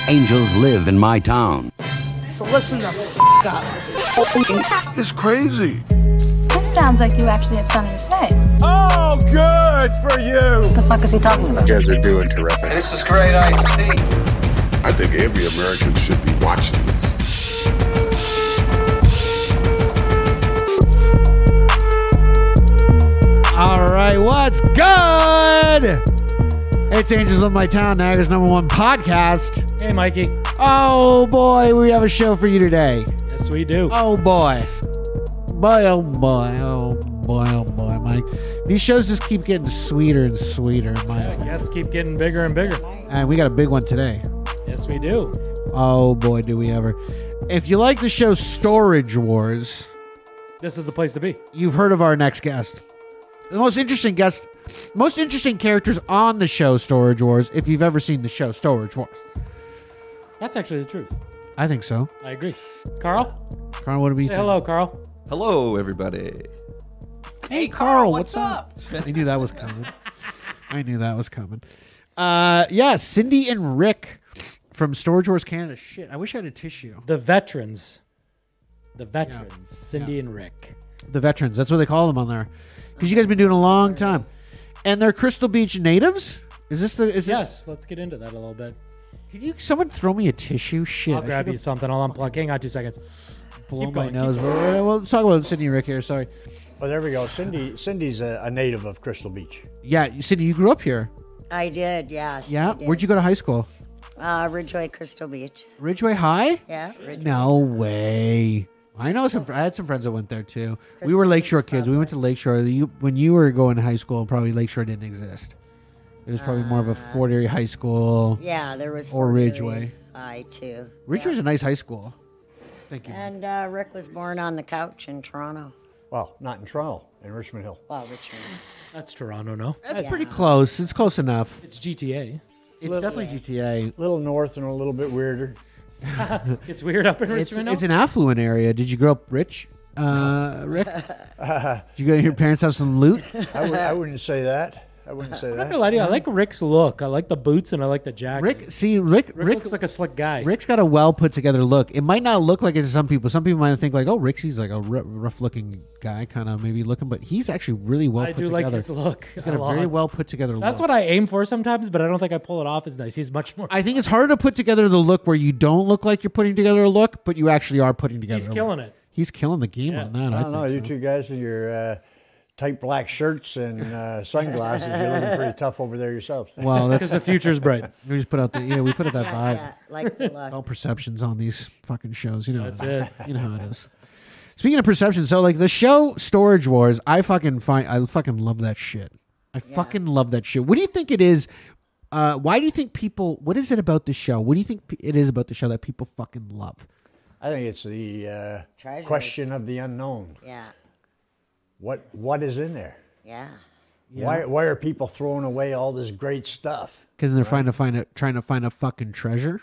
Angels live in my town. So listen the f*** up. It's crazy. This sounds like you actually have something to say. Oh, good for you. What the fuck is he talking about? You guys are doing terrific. This is great iced tea. I think every American should be watching this. All right, what's good? It's Angels of My Town, Niagara's #1 podcast. Hey, Mikey. Oh boy, we have a show for you today. Yes, we do. Oh boy. Boy, oh boy, oh boy, oh boy, Mike. These shows just keep getting sweeter and sweeter, in my opinion. Yes, keep getting bigger and bigger. And we got a big one today. Yes, we do. Oh boy, do we ever. If you like the show Storage Wars, This is the place to be. you've heard of our next guest. The most interesting characters on the show Storage Wars, if you've ever seen the show Storage Wars. That's actually the truth. I think so. I agree. Carl? Carl, what do we Say hello, Carl. Hello, everybody. Hey, Carl, what's up? I knew that was coming. Yeah, Cindy and Rick from Storage Wars Canada. Shit, I wish I had a tissue. The veterans. Cindy and Rick. The veterans, that's what they call them on there. Because you guys have been doing it a long time. And they're Crystal Beach natives? Yes, let's get into that a little bit. Can someone throw me a tissue? Shit. I'll grab you something. I'll unplug. Hang on 2 seconds. Blow Keep my going, nose. keep Well, let's talk about Cindy and Rick here. Sorry. Oh, there we go. Cindy's a native of Crystal Beach. Yeah, Cindy, you grew up here. I did, yes. Yeah? I did. Where'd you go to high school? Ridgeway, Crystal Beach. Ridgeway High? Yeah, Ridgeway. No way. I know I had some friends that went there too. We were Lakeshore kids. We went to Lakeshore. When you were going to high school, probably Lakeshore didn't exist. It was probably more of a Fort Erie High School. Yeah, there was or Fort Ridgeway. Erie High too. Ridgeway's a nice high school. Thank you. And Rick was born on the couch in Toronto. Well, not in Toronto, in Richmond Hill. Well, Richmond. That's Toronto, no? That's pretty close. It's close enough. It's GTA. It's definitely GTA. A little north and a little bit weirder. It's weird up in Richmond. It's an affluent area. Did you grow up rich, Rick? Did your parents have some loot? I wouldn't say that. I'm not gonna lie to you. I like Rick's look. I like the boots and I like the jacket. Rick looks like a slick guy. Rick's got a well put together look. It might not look like it to some people. Some people might think like, oh, Rick's like a rough looking guy, kind of maybe looking, but he's actually really well put together. I do like his look. He's got a very well put together look. That's what I aim for sometimes, but I don't think I pull it off as nice. He's much more. I think it's harder to put together the look where you don't look like you're putting together a look, but you actually are putting together. He's killing it. He's killing the game on that. I don't know. You two guys in your tight black shirts and sunglasses, you're looking pretty tough over there yourselves. Well, that's because the future's bright. We just put out we put out that vibe. Yeah, like the look. It's all perceptions on these fucking shows. You know That's it. You know how it is. Speaking of perception, so like the show Storage Wars, I fucking love that shit. I fucking love that shit. What do you think it is? Why do you think people? What is it about the show? What do you think it is about the show that people fucking love? I think it's the question of the unknown. Yeah. What is in there? Yeah. Why are people throwing away all this great stuff? Because they're trying to find a fucking treasure.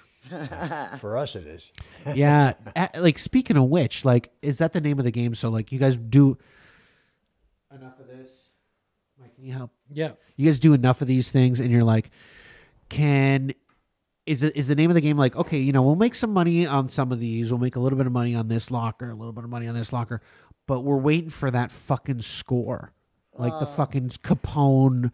For us, it is. Yeah. Like speaking of which, like, is that the name of the game? So like, you guys do enough of this. Mike, can you help? Yeah. You guys do enough of these things, and you're like, is the name of the game like, okay, we'll make some money on some of these. We'll make a little bit of money on this locker, a little bit of money on this locker. But we're waiting for that fucking score. Like the fucking Capone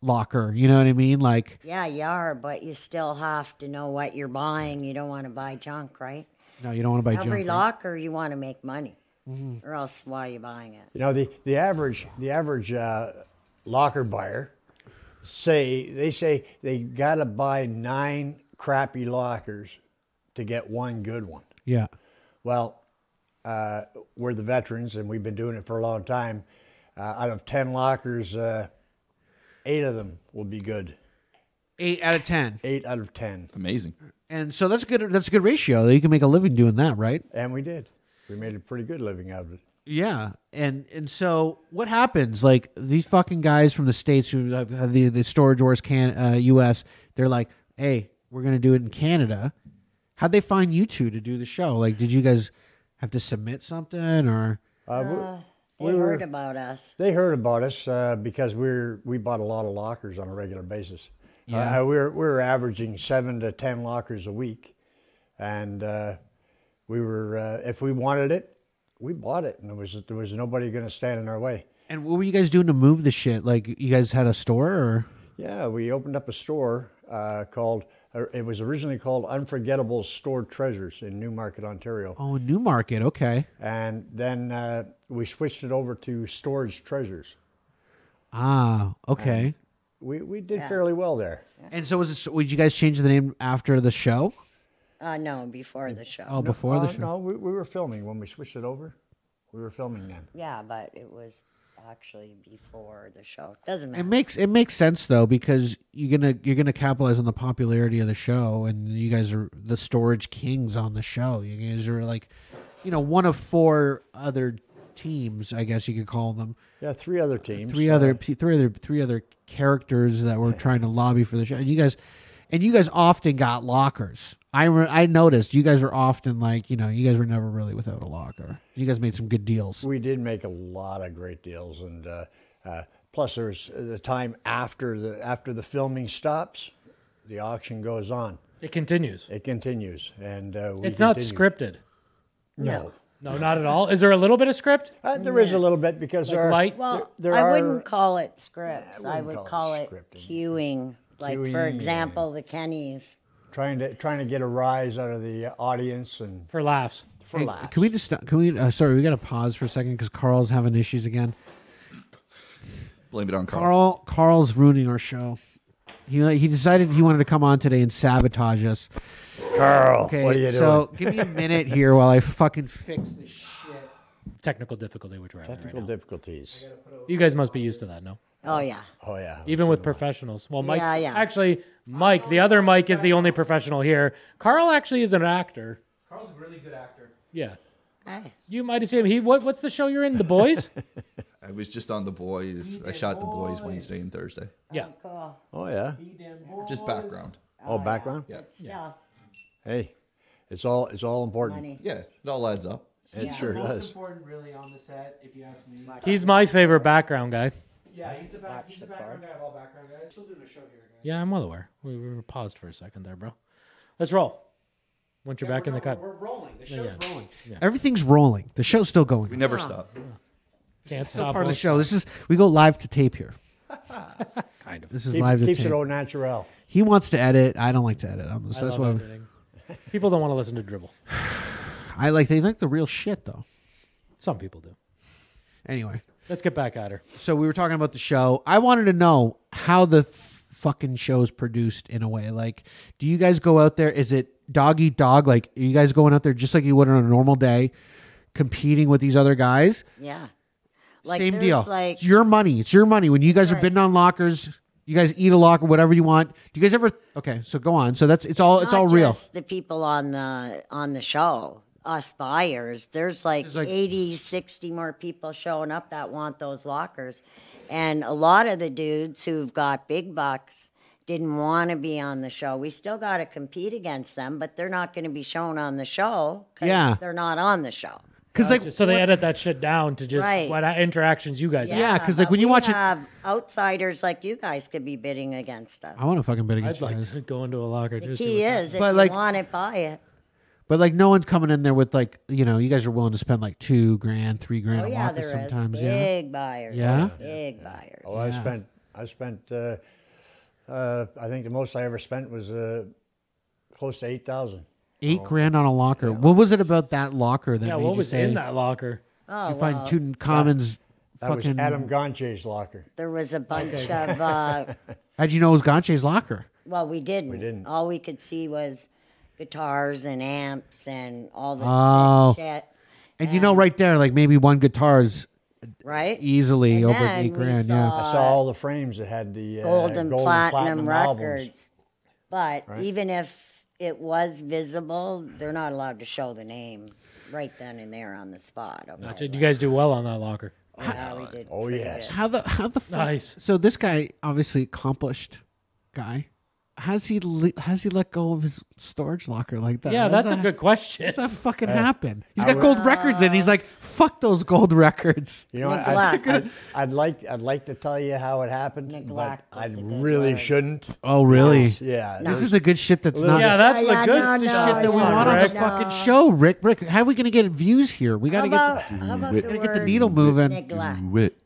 locker. You know what I mean? Like, yeah, you are, but you still have to know what you're buying. You don't want to buy junk, right? No, you don't want to buy junk. Every locker, you want to make money. Mm-hmm. Or else why are you buying it? The average locker buyer say they got to buy 9 crappy lockers to get one good one. Yeah. Well, we're the veterans, and we've been doing it for a long time. Out of 10 lockers, 8 of them will be good. 8 out of 10. 8 out of 10. Amazing. And so that's good. That's a good ratio. You can make a living doing that, right? And we did. We made a pretty good living out of it. Yeah, and so what happens? Like these fucking guys from the States who have the Storage Wars U.S. They're like, hey, we're gonna do it in Canada. How'd they find you two to do the show? Like, did you guys have to submit something or? They heard about us. They heard about us because we bought a lot of lockers on a regular basis. Yeah. We were averaging 7 to 10 lockers a week, and we were if we wanted it, we bought it, and there was nobody going to stand in our way. And what were you guys doing to move the shit? Like, you guys had a store, or? Yeah, we opened up a store called. It was originally called Unforgettable Stored Treasures in Newmarket, Ontario. Oh, Newmarket. Okay. And then we switched it over to Storage Treasures. Ah, okay. We did fairly well there. And so would you guys change the name after the show? No, before the show. Oh, before the show. No, we were filming when we switched it over. We were filming then. Yeah, but it was actually before the show. Doesn't matter. It makes sense though, because you're gonna capitalize on the popularity of the show, and you guys are the storage kings on the show. You guys are like, one of 4 other teams, I guess you could call them. Yeah, 3 other teams. Three other characters that were trying to lobby for the show, and you guys often got lockers. I noticed you guys were often like, you guys were never really without a locker. You guys made some good deals. We did make a lot of great deals, and plus there's the time after the filming stops, the auction goes on. It continues. It continues, and It's not scripted. No. No, not at all. Is there a little bit of script? There is a little bit because Like there are, light? Well, there I are, wouldn't call it scripts. Yeah, I would call it scripting. cueing. Like, for Cueing, example, the Kennys. trying to get a rise out of the audience and For laughs. for Hey, laughs. can we just sorry, we got to pause for a second because Carl's having issues again. Blame it on Carl. Carl's ruining our show. He decided he wanted to come on today and sabotage us. Carl, Okay, what are you doing? so give me a minute here while I fucking fix this shit. Technical difficulty, which we're having Technical right now. difficulties. You guys must be used to that, no? Oh, yeah. Oh yeah. Even with professionals. Well, Mike, Yeah. actually, Mike, the other Mike is the only professional here. Carl actually is an actor. Carl's a really good actor. Yeah. Nice. You might have seen him. What's the show you're in? The Boys? I was just on The Boys. I shot The Boys Wednesday and Thursday. Yeah. Cool. Oh yeah. Just background. Oh, background. Yeah. Yeah. Hey, it's all important. Money. Yeah, it all adds up. It sure does. important, really, on the set, if you ask me. He's my favorite background guy. Yeah, he's the background guy of all background guys. Still doing a show here, guys. Yeah, I'm well aware. We were paused for a second there, bro. Let's roll. Once you're back in the cut. We're rolling. The show's rolling. Yeah. Everything's rolling. The show's still going. We never stop. Can't Still stop. part of the won't show. We go live to tape here. stop. Kind of. This is live to Keeps tape. it au naturel. He wants to edit. I don't like to edit. I That's love why editing. People don't want to listen to dribble. they like the real shit though. Some people do. Anyway, Let's get back at her. so we were talking about the show. I wanted to know how the fucking show's produced in a way. Like, do you guys go out there? Is it dog eat dog? Like, are you guys going out there just like you would on a normal day, competing with these other guys? Yeah. Like, Same there's, deal. like- It's your money. It's your money. When you guys are Right. bidding on lockers, you guys eat a locker, whatever you want. Do you guys ever? Okay, so go on. So it's all Not real. just the people on the show, us buyers. There's like, 80, 60 more people showing up that want those lockers. And a lot of the dudes who've got big bucks didn't want to be on the show. We still got to compete against them, but they're not going to be shown on the show because Yeah. they're not on the show. Because So they edit that shit down to just Right. what interactions you guys have. Yeah, 'cause, like, but when you we watch it- have outsiders like you guys could be bidding against us. I want to fucking bid I'd against you like guys. to go into a locker. The just see key what's is, if But, you like- want it, buy it. But like, no one's coming in there with like, you guys are willing to spend like $2,000, $3,000 Oh a yeah, locker there is sometimes. big buyers. Yeah? Big buyers. Oh, I spent. I think the most I ever spent was close to 8,000. $8,000 on a locker. What was it about that locker that Yeah, made what you was say in that locker? Oh, you find well, Tutankhamun's That was fucking? Adam Gonche's locker. there was a bunch of, How'd you know it was Ganche's locker? well, we didn't. didn't. All we could see was guitars and amps and all this Oh. shit, And right there, like maybe one guitar's right? easily And over then we $8,000. saw Yeah. I saw all the frames that had the gold and platinum albums. records. But even if it was visible, they're not allowed to show the name right then and there on the spot. Okay? Gotcha. You guys do well on that locker. Yeah, we did. Oh pretty yes. good. How the fuck? Nice. So this guy, obviously accomplished guy. has he let go of his storage locker like that? Yeah, How's that's a good question. How's that fucking happen? He's got gold records in. He's like, fuck those gold records. You know, I'd like to tell you how it happened, Neglect but I is a good really word. shouldn't. Oh, really? Yeah. This is the good shit that's not. Yeah, that's Yeah, the good no, the no, shit that we no, want on the Rick. fucking show, Rick. Rick, how are we gonna get views here? We gotta How about the get the word needle moving. neglect? Wit.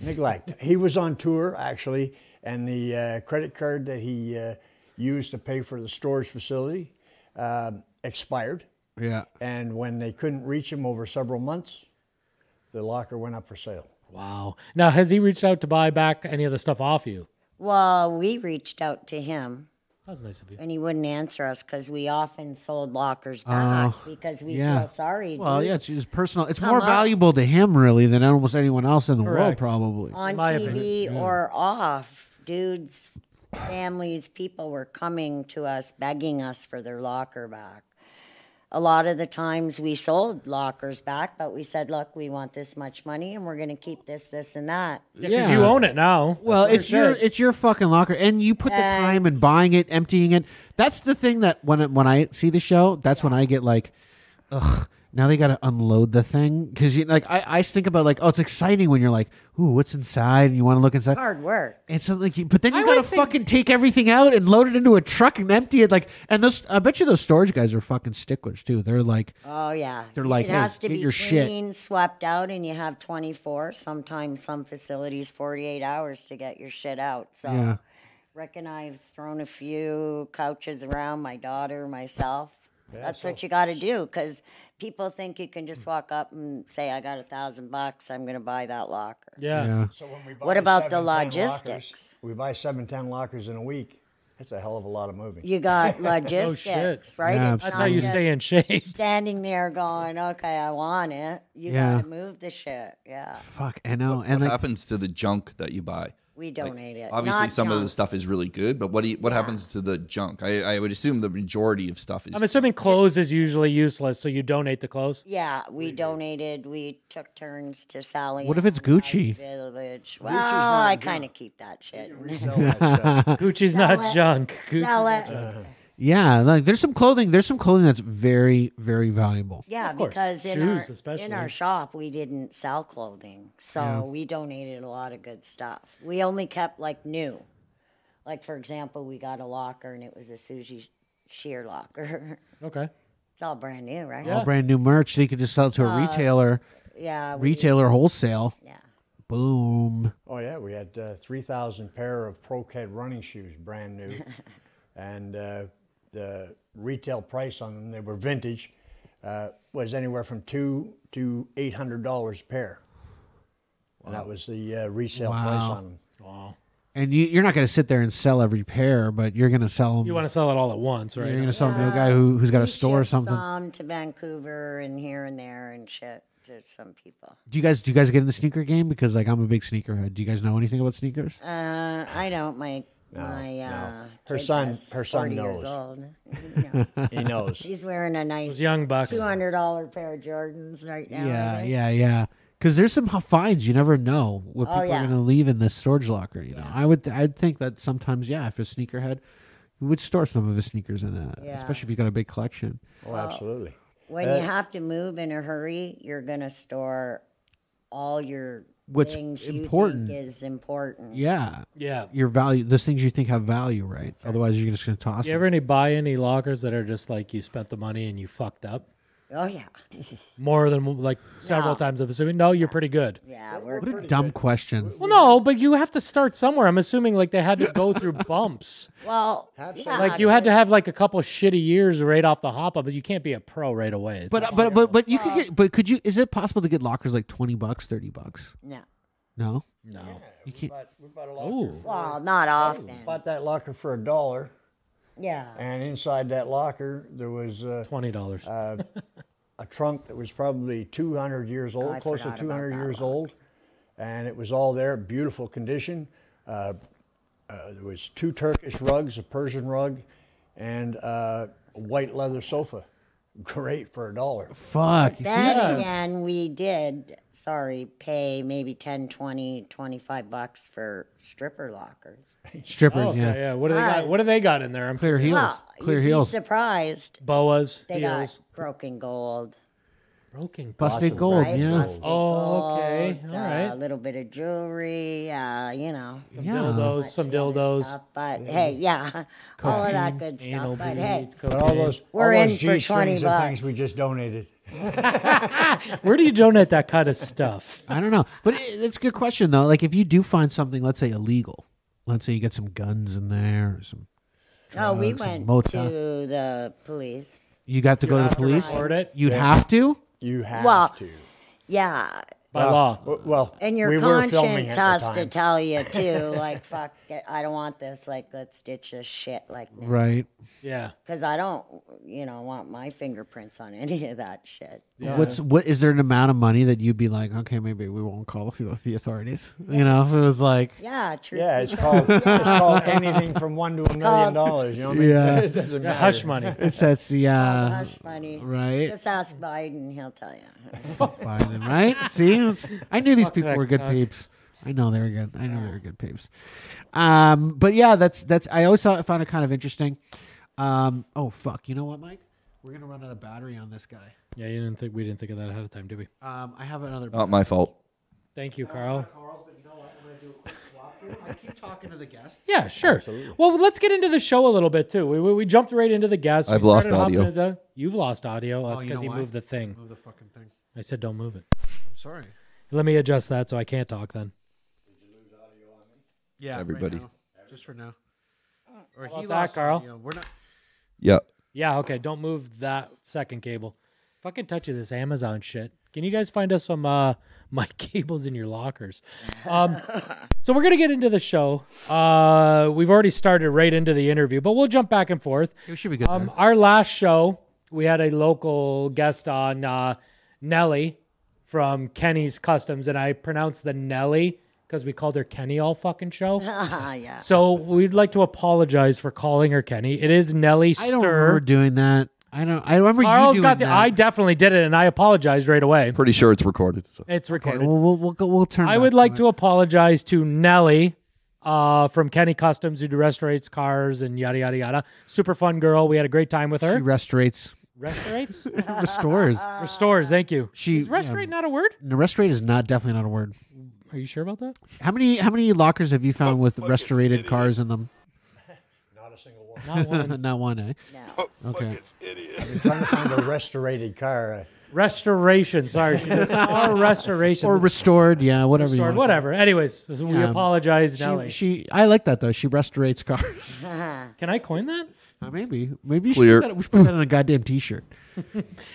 Neglect. He was on tour, actually, and the credit card that he used to pay for the storage facility expired. Yeah. And when they couldn't reach him over several months, the locker went up for sale. Wow. Now, has he reached out to buy back any of the stuff off you? Well, we reached out to him, That was nice of you. and he wouldn't answer us because we often sold lockers back because we yeah. feel sorry. Well, dude. yeah, it's just personal. It's Come more up. valuable to him, really, than almost anyone else in the world, Correct. probably. On my TV opinion, or off, dudes, families, people were coming to us begging us for their locker back. A lot of the times we sold lockers back, but we said, look, we want this much money and we're going to keep this, this, and that. Because you own it now. Well, That's what it said. it's your fucking locker, and you put the time in buying it, emptying it. That's the thing that when I see the show, that's when I get like, ugh. Now they got to unload the thing because I think about like, oh, it's exciting when you're like, ooh, what's inside, and you want to look inside. Hard work. And so like, but then you got to fucking take everything out and load it into a truck and empty it. Like, and those, I bet you those storage guys are fucking sticklers too. They're like, Oh, yeah. They're like, it hey, has to get be your shit. clean, swept out, and you have 24. Sometimes some facilities 48 hours to get your shit out. So Yeah. Rick and I have thrown a few couches around, my daughter, myself. That's what you got to do because people think you can just walk up and say, I got $1,000. I'm going to buy that locker. Yeah. So when we buy What about the 7-10 lockers, logistics? we buy 7-10 lockers in a week. That's a hell of a lot of moving. You got logistics, right? Yeah, It's That's not how you just stay in shape. standing there going, okay, I want it. You Yeah. got to move the shit. Yeah. fuck, I know. What And like, happens to the junk that you buy? We donate it. Obviously, Not some of the junk. stuff is really good, but what happens to the junk? I would assume the majority of stuff is. I'm assuming clothes is usually useless, so you donate the clothes. Yeah, we donated. We took turns to Sally. What if it's and Gucci? Village. Well, not I junk. kind of keep that shit. Resell that stuff. Gucci's Sell not it. junk. Sell it. yeah, like there's some clothing that's very, very valuable. Yeah, Of course. because in Shoes, our especially. shop we didn't sell clothing, so we donated a lot of good stuff. We only kept like new. Like for example, we got a locker and it was a Sushi sheer locker. Okay. It's all brand new, right? All brand new merch, so you could just sell it to a retailer, Yeah. retailer wholesale. Yeah. Boom. Oh, yeah, we had 3,000 pair of Pro-Ked running shoes, brand new. And the retail price on them, they were vintage, was anywhere from $200 to $800 a pair. And that was the resale price on them. Wow. And you're not going to sit there and sell every pair, but you're going to sell them. You want to sell it all at once, right? You're going to sell them to a guy who's got a We store or shipped something. Some to Vancouver and here and there and shit to some people. Do you guys get in the sneaker game? Because like I'm a big sneakerhead. Do you guys know anything about sneakers? I don't. My Her kid son that's her son 40 years knows. old. You know. He knows. He's wearing a nice Those young bucks. $200 pair of Jordans right now. right? Yeah. Because there's some finds you never know what people yeah. are going to leave in this storage locker. You know, I'd think that sometimes, if a sneakerhead, you would store some of his sneakers in it, Yeah. especially if you got a big collection. Oh, absolutely. When you have to move in a hurry, you're gonna store all your What's things important. you think is important. Yeah, Yeah. your value, those things you think have value, right? Otherwise, you're just going to toss You them. ever buy any lockers that are just like you spent the money and you fucked up? Oh yeah, More than like several No. times, I'm assuming. No, you're pretty good. yeah. We're What a dumb question. Well, no, but you have to start somewhere. I'm assuming like they had to go through bumps. well. Absolutely. Yeah, Like you had to have like a couple shitty years right off the hop up, but you can't be a pro right away. It's But you could get. But could you? Is it possible to get lockers like $20, $30? No. No, no. you can't. We bought a locker. Ooh. Well, not often. Bought that locker for $1, Yeah. and inside that locker there was $20. a trunk that was probably 200 years old, I close to forgot about 200 that years locker. old, and it was all there, beautiful condition. There was 2 Turkish rugs, a Persian rug, and a white leather sofa. great for $1. Fuck. You see Then that? again, we did, pay maybe 10, 20, 25 bucks for stripper lockers. Strippers, Oh, okay, yeah. yeah. What do they got? What do they got in there? I'm Clear heels. Well, Clear you'd heels. be surprised. Boas, They heels, got broken gold. broken. Busted gold, Right? yeah. Busted Oh, okay. gold, All right. A little bit of jewelry, you know. Some Yeah. dildos, some dildos. Stuff, but hey, yeah, all of that good Anal stuff. But hey, beads, But cocaine. We're all those in for G-strings 20 and bucks. things we just donated. Where do you donate that kind of stuff? I don't know. But it's a good question, though. Like, if you do find something, let's say, illegal, let's say you get some guns in there or some oh, we drugs, some went mota. to the police. You got to go to the have to police? report it? You'd have to? You have Well, to. Yeah, By law. Well, and your we were filming conscience at the has to time. tell you too. Like, fuck, I don't want this. Like, let's ditch this shit. Like, Right. Yeah. because I don't, want my fingerprints on any of that shit. What is there an amount of money that you'd be like, okay, maybe we won't call the authorities? You know, if it was like, Yeah, true. Yeah, it's called anything from $1 to $1 million. You know what I mean? Yeah. It doesn't Yeah, matter. hush money. it's that's the Hush money. right? Just ask Biden; he'll tell you. Biden, right? See, I knew these people that were good cuck. peeps. I know they were good. I know they were good peeps. But yeah, that's. I always found it kind of interesting. Oh fuck! You know what, Mike? We're gonna run out of battery on this guy. Yeah, we didn't think of that ahead of time, did we? I have another. Not my fault. Thank you, Carl. Carl's, but you know what? I'm gonna do a quick swap here. I keep talking to the guests. Yeah, sure. Well, let's get into the show a little bit too. We jumped right into the guests. I've We lost started hopping audio. into You've lost audio. That's you because know he why? moved the thing. Move the fucking thing. I said don't move it. I'm sorry. Let me adjust that so I can't talk then. Yeah, Everybody. right now. Just for now. Or about he that, lost Carl? audio. We're not. Yeah. Yeah, okay. Don't move that second cable. Fucking touch of this Amazon shit. Can you guys find us some mic cables in your lockers? So we're gonna get into the show. We've already started right into the interview, but we'll jump back and forth. We should be good. there. Our last show, we had a local guest on, Nelly from Kenny's Customs, and I pronounced the Nelly because we called her Kenny all fucking show. Yeah. So we'd like to apologize for calling her Kenny. It is Nelly I don't remember Stir. doing that. I remember Carl's you doing got the. that. I definitely did it, and I apologized right away. Pretty sure it's recorded. So. It's Okay, recorded. we'll turn. I back would like it. to apologize to Nelly from Kenny Customs, who restaurates cars and yada yada yada. Super fun girl. We had a great time with her. She restaurates, Restaurates, restores. restores. Thank you. She Is restorate not a word? No, restorate is definitely not a word. Are you sure about that? How many lockers have you found with restorated cars in them? Not a single one. Not one. Not one, eh? No. Okay. I'm trying to find a restorated car. Restoration. Sorry, she does car restoration Or restored, yeah, whatever you Restored, want. whatever. Anyways, so we Yeah. apologize, Nelly. I like that though. She restaurates cars. Can I coin that? Maybe you Clear. we should put that on a goddamn t-shirt.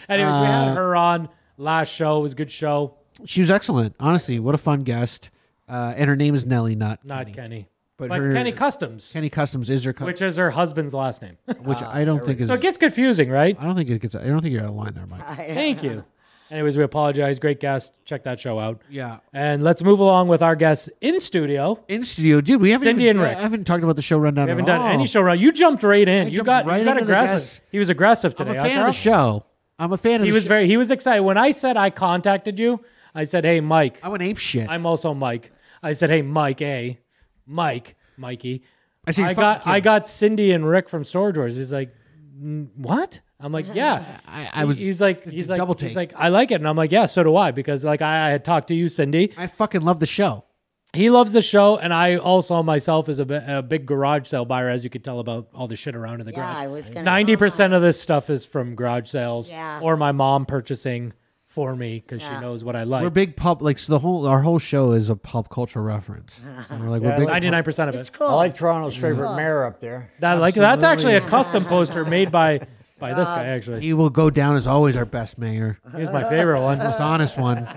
Anyways, we had her on last show. It was a good show. She was excellent. Honestly, what a fun guest. And her name is Nelly, not Kenny. But But her- Kenny Customs, Kenny Customs is her, which is her husband's last name. which I don't think is. So it gets confusing, right? I don't think it gets. I don't think you're out of line there, Mike. Thank you. Anyways, we apologize. Great guest. Check that show out. Yeah. And let's move along with our guests in studio. In studio, dude. We haven't. Cindy even, and Rick. I haven't talked about the show rundown. We haven't at done all. any show run. You jumped right in. You jumped got right you got into the aggressive. guests. He was aggressive I'm today. a fan Carl? of the show. I'm a fan of. He the was show. he was excited when I said I contacted you. I said, "Hey, Mike." I went ape shit. I'm also Mike. I said, "Hey, Mikey." I said, "You're I fucking got Cindy and Rick from Storage Wars. He's like, "What?" I'm like, "Yeah." I was. He's like, double take. he's like, "I like it," and I'm like, "Yeah, so do I," because like I had talked to you, Cindy. I fucking love the show. He loves the show, and I also myself is a big garage sale buyer, as you could tell about all the shit around in the Yeah, garage. I was gonna. 90% of this stuff is from garage sales, Yeah. or my mom purchasing for me because she knows what I like. We're big pub. Like so, our whole show is a pop culture reference. And we're like Yeah, we're big. 99% of It's it. cool. I like Toronto's favorite mayor up there. That's actually a custom poster made by this guy. Actually, He will go down as always our best mayor. he's my favorite one. Most honest one.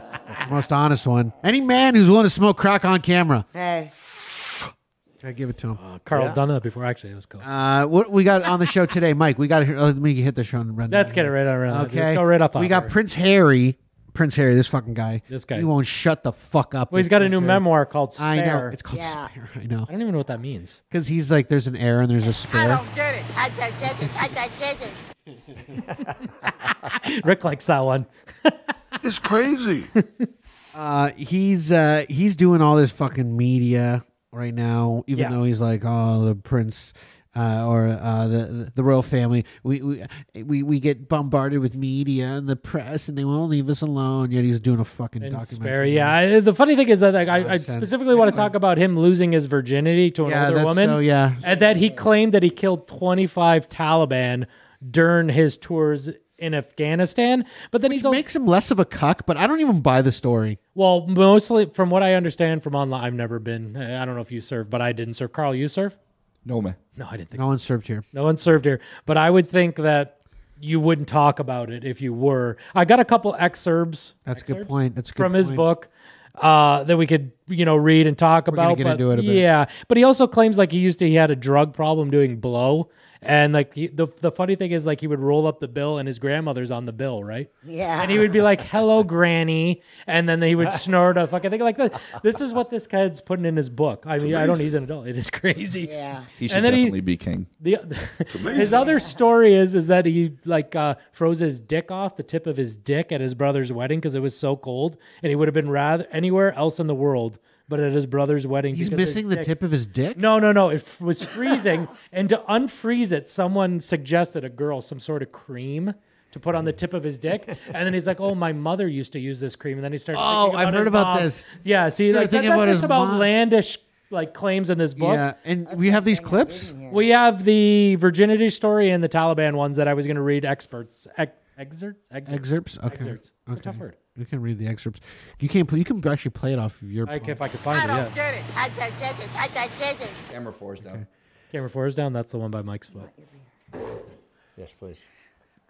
Most honest one. Any man who's willing to smoke crack on camera. Hey, I give it to him. Carl's done that before. Actually, it was cool. What we got on the show today, Mike? We got. Let me hit the show and run. Let's get it right around. Okay. Let's go right up. We got Prince Harry. Prince Harry, this fucking guy. This guy. He won't shut the fuck up. Well, he's this got a Prince new Harry. memoir called Spare. I know. It's called Yeah. Spare. I know. I don't even know what that means. Because he's like, there's an heir and there's a spare. get it. I don't get it. Rick likes that one. It's crazy. He's doing all this fucking media right now, even though he's like, oh, the prince or the royal family. We get bombarded with media and the press, and they won't leave us alone. Yet he's doing a fucking documentary. Yeah, the funny thing is that I specifically want to talk about him losing his virginity to an older woman. And that he claimed that he killed 25 Taliban during his tours in Afghanistan, but then makes him less of a cuck. But I don't even buy the story. Well, mostly from what I understand from online, I've never been. I don't know if you serve, but I didn't serve. Carl, you serve? No, man. No, I didn't think. No one served here. No one served here. But I would think that you wouldn't talk about it if you were. I got a couple excerpts. That's a good point. That's a good from his book that we could read and talk about. Get into it a bit. Yeah, but he also claims like he had a drug problem doing blow. And like the funny thing is, like, he would roll up the bill and his grandmother's on the bill, right? Yeah. And he would be like, "Hello, Granny," and then he would snort a fucking thing like that. This is what this kid's putting in his book. I mean, I don't. He's an adult. It is crazy. Yeah. He should definitely be king. His other story is that he froze his dick off, the tip of his dick, at his brother's wedding because it was so cold, and he would have been rather anywhere else in the world. But at his brother's wedding, he's missing the tip of his dick? No. It was freezing. And to unfreeze it, someone suggested a girl some sort of cream to put on the tip of his dick. And then he's like, oh, my mother used to use this cream. And then he started thinking about I've heard about this. Yeah, see, like, that's just about outlandish claims in this book. Yeah, and we have these clips? We have the virginity story and the Taliban ones that I was going to read excerpts. Excerpts? Okay. Excerpts. Okay. A tough word. You can read the excerpts. You can actually play it off of your. If I could find it. Yeah. Get it. I don't get it. Camera 4 is down. Okay. Camera 4 is down. That's the one by Mike's foot. Yes, please.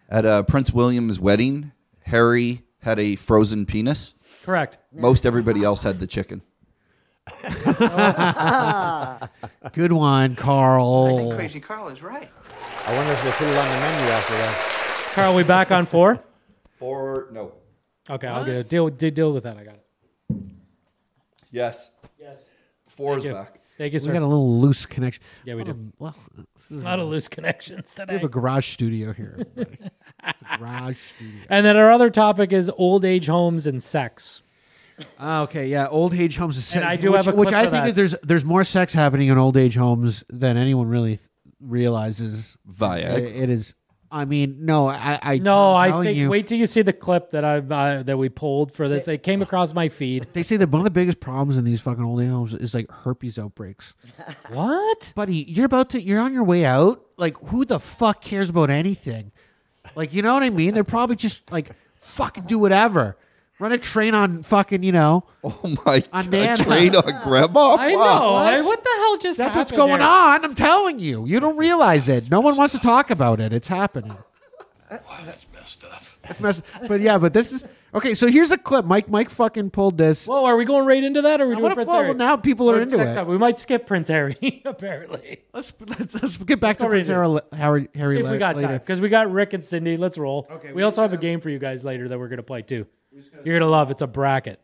At Prince William's wedding, Harry had a frozen penis. Correct. Most everybody else had the chicken. Good one, Carl. I think Crazy Carl is right. I wonder if they put it on the menu after that. Carl, we back on 4? 4, no. Okay, I'll get it. Deal with that. I got it. Yes. 4 is back. Thank you, sir. We got a little loose connection. Yeah, we do. Well, this is a lot of loose connections today. We have a garage studio here. It's a garage studio. And then our other topic is old age homes and sex. Okay, yeah, old age homes and sex. And I do have a clip which I for think that. there's more sex happening in old age homes than anyone really realizes. It is. I mean, no, I think. Wait till you see the clip that we pulled for this. It came across my feed. They say that one of the biggest problems in these fucking old age homes is like herpes outbreaks. What, buddy? You're on your way out. Like, who the fuck cares about anything? Like, you know what I mean? They're probably just like fucking do whatever. Run a train on fucking, Oh my God. A train on grandma? I know. What the hell just That's happened what's going there? on. I'm telling you. You don't realize it. No one wants to talk about it. It's happening. Wow, that's messed up. But this is okay. So here's a clip. Mike fucking pulled this. Whoa, are we going right into that, or are we doing Prince Harry? Well, now people are into it. We might skip Prince Harry. Apparently, let's get back to Prince Harry if we got time, because we got Rick and Cindy. Let's roll. Okay. We also have a game for you guys later that we're gonna play too. You're gonna love. It's a bracket.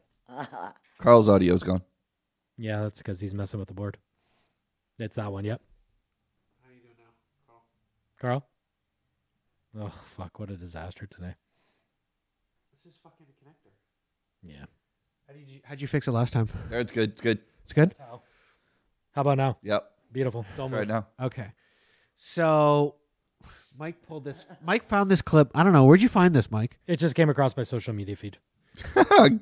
Carl's audio's gone. Yeah, that's because he's messing with the board. It's that one. Yep. How are you doing now, Carl? Oh fuck! What a disaster today. This is fucking a connector. Yeah. How'd you fix it last time? It's good. It's good. It's good. How about now? Yep. Beautiful. Don't move. Right now. Okay. So Mike pulled this. Mike found this clip. I don't know. Where'd you find this, Mike? It just came across my social media feed.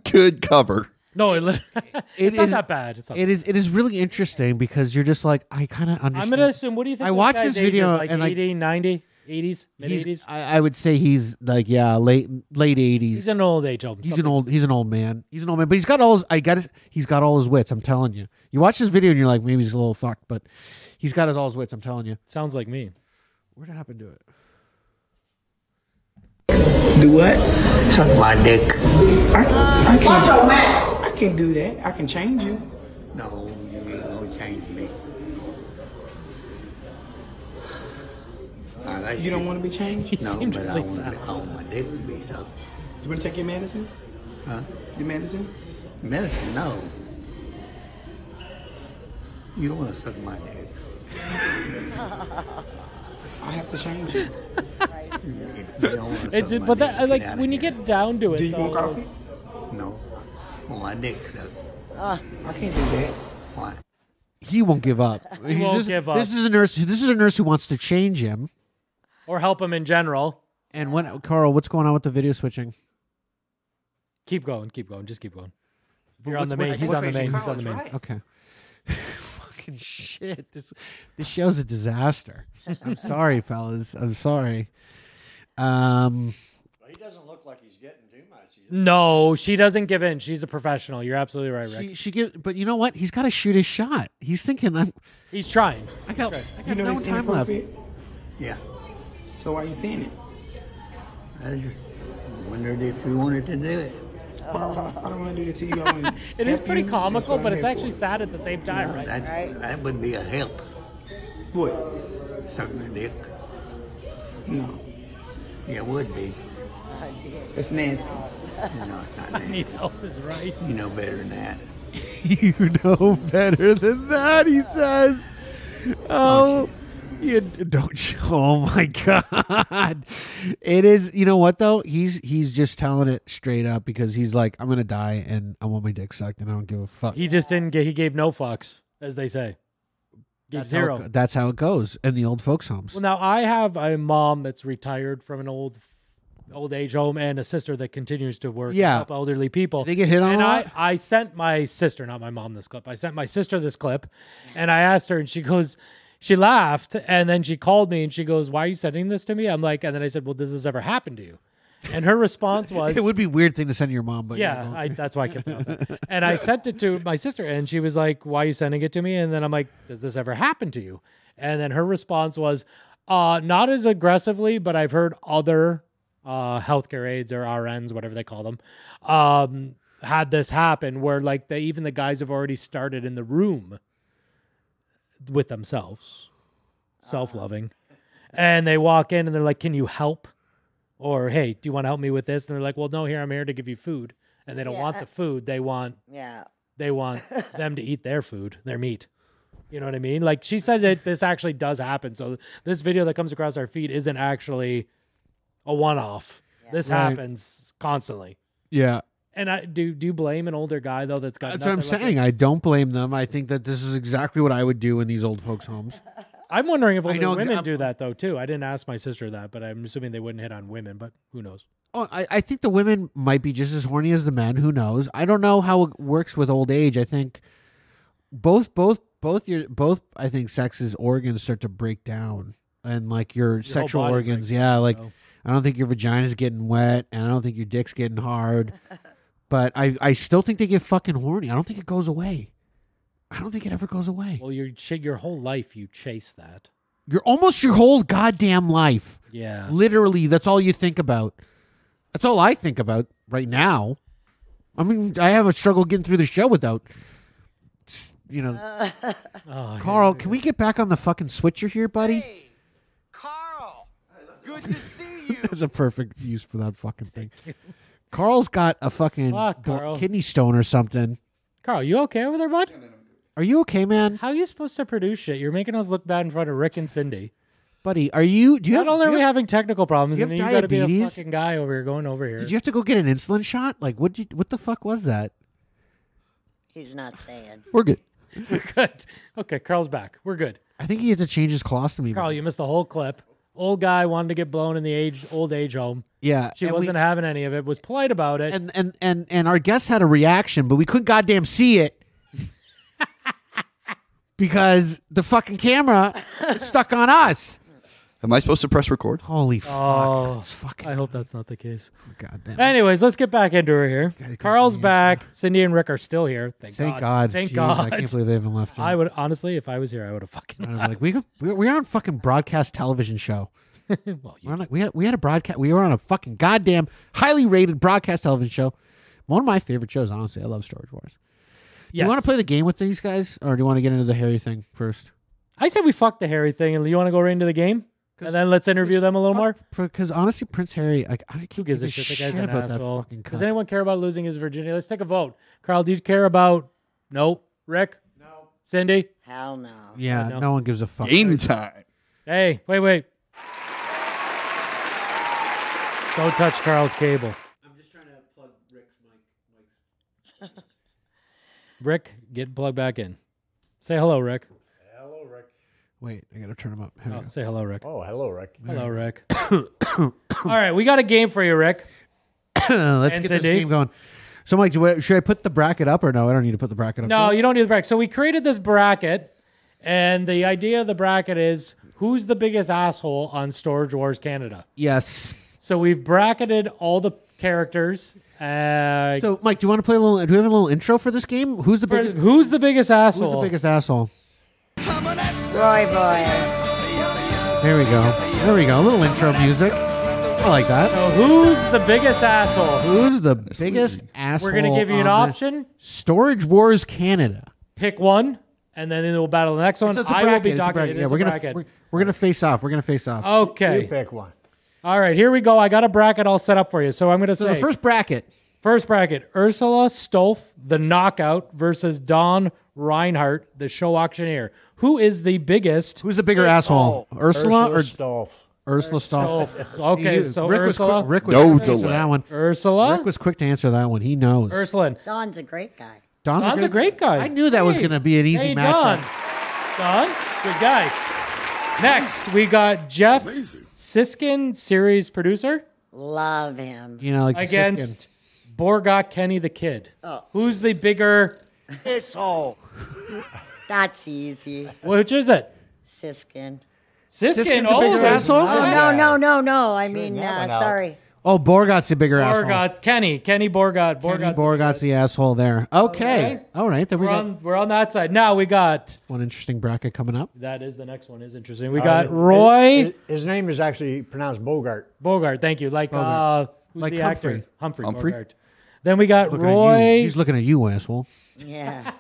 Good cover. No, it's not that bad. It is really interesting because you're just like, I kind of understand. I'm going to assume, what do you think? I watched this video like and 80, 90, 80s, mid-80s? I would say he's like, yeah, late 80s. He's an old age home. He's an old man. He's an old man, but he's got all his wits. I'm telling you. You watch this video and you're like, maybe he's a little fucked, but he's got all his wits. I'm telling you. Sounds like me. What happened to it? Do what? Suck my dick. I can't do that. I can change you. No, you ain't gonna change me. I like You don't want to be changed? No, but I want my dick to be sucked. You want to take your medicine? Huh? Your medicine? Medicine? No. You don't want to suck my dick. I have to change you. But that, like, when you get down to it, Do you want though, coffee? No. Oh, my dick sucks. I can't do that. Why? He won't give up. He won't give up. This is a nurse. This is a nurse who wants to change him. or help him in general. And when Carl, what's going on with the video switching? Keep going, just keep going. You're on the main. He's on the main. He's on the main. Okay. Fucking shit. This show's a disaster. I'm sorry, fellas. I'm sorry. Well, he doesn't look like he's getting too much. No, she doesn't give in. She's a professional. You're absolutely right, Rick. She gives, but you know what? He's got to shoot his shot. He's thinking, He's trying. I got You know no it's time left. inappropriate? Yeah. So why are you saying it? I just wondered if you wanted to do it. I don't want to do it to you. I wanna It is help pretty you. That's comical, what but I'm it's here actually for. sad at the same time, right? That would be a help. What? Sucking a dick. No. Yeah, it would be. It's nasty. No, it's not I nasty. need help is right. You know better than that. You know better than that, he says. Oh, you don't. Oh my God! It is. You know what though? He's just telling it straight up because he's like, I'm gonna die and I want my dick sucked and I don't give a fuck. He just didn't get. He gave no fucks, as they say. Gave zero. That's how it goes in the old folks' homes. Well, now I have a mom that's retired from an old age home and a sister that continues to work. Yeah. And help elderly people. They get hit on and a lot? I sent my sister, not my mom, this clip. I sent my sister this clip, and I asked her, and she goes. She laughed, and then she called me, and she goes, "Why are you sending this to me?" I'm like, and then I said, "Well, does this ever happen to you?" And her response was, It would be a weird thing to send to your mom, but yeah, that's why I kept it out there. And I sent it to my sister, and she was like, "Why are you sending it to me?" And then I'm like, "Does this ever happen to you?" And then her response was, "Not as aggressively, but I've heard other healthcare aides or RNs, whatever they call them, had this happen where like even the guys have already started in the room with themselves, self-loving, and they walk in and they're like, 'Can you help?' Or, 'Hey, do you want to help me with this?' And they're like, 'Well, no, I'm here to give you food.' And they don't want the food. They want them to eat their food, their meat. You know what I mean? Like she said that this actually does happen. So this video that comes across our feed isn't actually a one-off. Yeah. This happens constantly. Yeah. And do you blame an older guy though that's got? That's what I'm saying. I don't blame them. I think that this is exactly what I would do in these old folks' homes. I'm wondering if older women do that though too. I didn't ask my sister that, but I'm assuming they wouldn't hit on women. But who knows? Oh, I think the women might be just as horny as the men. Who knows? I don't know how it works with old age. I think both I think sex's organs start to break down, and like your sexual organs. Yeah, like I don't think your vagina's getting wet, and I don't think your dick's getting hard. But I still think they get fucking horny. I don't think it goes away. I don't think it ever goes away. Well, your whole life you chase that. You're almost your whole goddamn life. Yeah. Literally, that's all you think about. That's all I think about right now. I mean, I have a struggle getting through the show without, Carl, can we get back on the fucking switcher here, buddy? Hey, Carl, good to see you. That's a perfect use for that fucking thing. Carl's got a fucking kidney stone or something. Carl, you okay over there, bud? Are you okay, man? How are you supposed to produce shit? You're making us look bad in front of Rick and Cindy. Buddy, do you Not only are we having technical problems, you have you got to be a diabetes? fucking guy over here going over here. Did you have to go get an insulin shot? Like, what the fuck was that? He's not saying. We're good. We're good. Okay, Carl's back. We're good. I think he had to change his colostomy. Carl, you missed the whole clip. Old guy wanted to get blown in the old age home. Yeah. She wasn't having any of it, was polite about it. And our guest had a reaction, but we couldn't goddamn see it. Because the fucking camera is stuck on us. Am I supposed to press record? Holy fuck. Oh, I hope that's not the case. God damn. Anyways, let's get back into her here. Carl's back. Cindy and Rick are still here. Thank God. Thank Jeez, God. I can't believe they haven't left yet. I would, honestly, if I was here, I would have fucking. Like, we're on a fucking broadcast television show. Well, we had a broadcast. We were on a fucking goddamn highly rated broadcast television show. One of my favorite shows, honestly. I love Storage Wars. Do you want to play the game with these guys, or do you want to get into the Harry thing first? I said we fuck the Harry thing, and you want to go right into the game, and then let's interview them a little more. Because honestly, Prince Harry, like, I Who gives a shit? The guy's an about that asshole. fucking Does cunt. anyone care about losing his virginity? Let's take a vote. Carl, do you care about? No. Rick? No. Cindy? Hell no. Yeah, No. no one gives a fuck. Game time. Hey, wait. Don't touch Carl's cable. I'm just trying to plug Rick's mic. Rick, get plugged back in. Say hello, Rick. Hello, Rick. Wait, I gotta turn him up. Here we Oh, go. say hello, Rick. Oh, hello, Rick. Hello, Rick. All right, we got a game for you, Rick. Let's get this game going. So, Mike, should I put the bracket up or no? I don't need to put the bracket up. No, you don't need the bracket. So we created this bracket, and the idea of the bracket is who's the biggest asshole on Storage Wars Canada. Yes. So we've bracketed all the characters. So, Mike, do you want to play a little? Do we have a little intro for this game? Who's the biggest? Who's the biggest asshole? Who's the biggest asshole? Roy boy. There we go. There we go. A little intro music. I like that. So who's the biggest asshole? Who's the biggest asshole? We're gonna give you an on option. Storage Wars Canada. Pick one, and then we'll battle the next one. It's a I will be bracket. It's a talking. bracket. It Yeah, is we're a gonna bracket. we're gonna face off. We're gonna face off. Okay. You pick one. All right, here we go. I got a bracket all set up for you. So I'm gonna So say the first bracket. First bracket: Ursula Stolf, the Knockout, versus Don Reinhardt, the Show Auctioneer. Who is the biggest? Who's the bigger asshole? Ursula or Stolf? Ursula Stolf. Okay, so Rick Ursula. Was quick, Rick was No quick to answer delay. that one. Ursula. Rick was quick to answer that one. He knows. Ursula. Don's a great guy. Don's a great guy. I knew that was Hey. going to be an easy Hey, matchup. Don, good guy. Next, we got Jeff Siskin, series producer, Love him. You know, like against Borgat Kenny the Kid. Oh. Who's the bigger? It's all. That's easy. Which is it? Siskin. Siskin. a bigger asshole? Oh, no. I mean, that one out. sorry. Oh, Borgat's the bigger asshole. Borgat. Kenny Borgat. Kenny Borgat's the asshole there. Okay. All right. Then We're on that side. Now we got. one interesting bracket coming up. That is the next one is interesting. We got Roy His name is actually pronounced Bogart. Bogart. Thank you. Like Bogart. who's Like the actor? Humphrey. Humphrey? Bogart. Then we got Looking at you. Roy. He's looking at you, asshole. Yeah.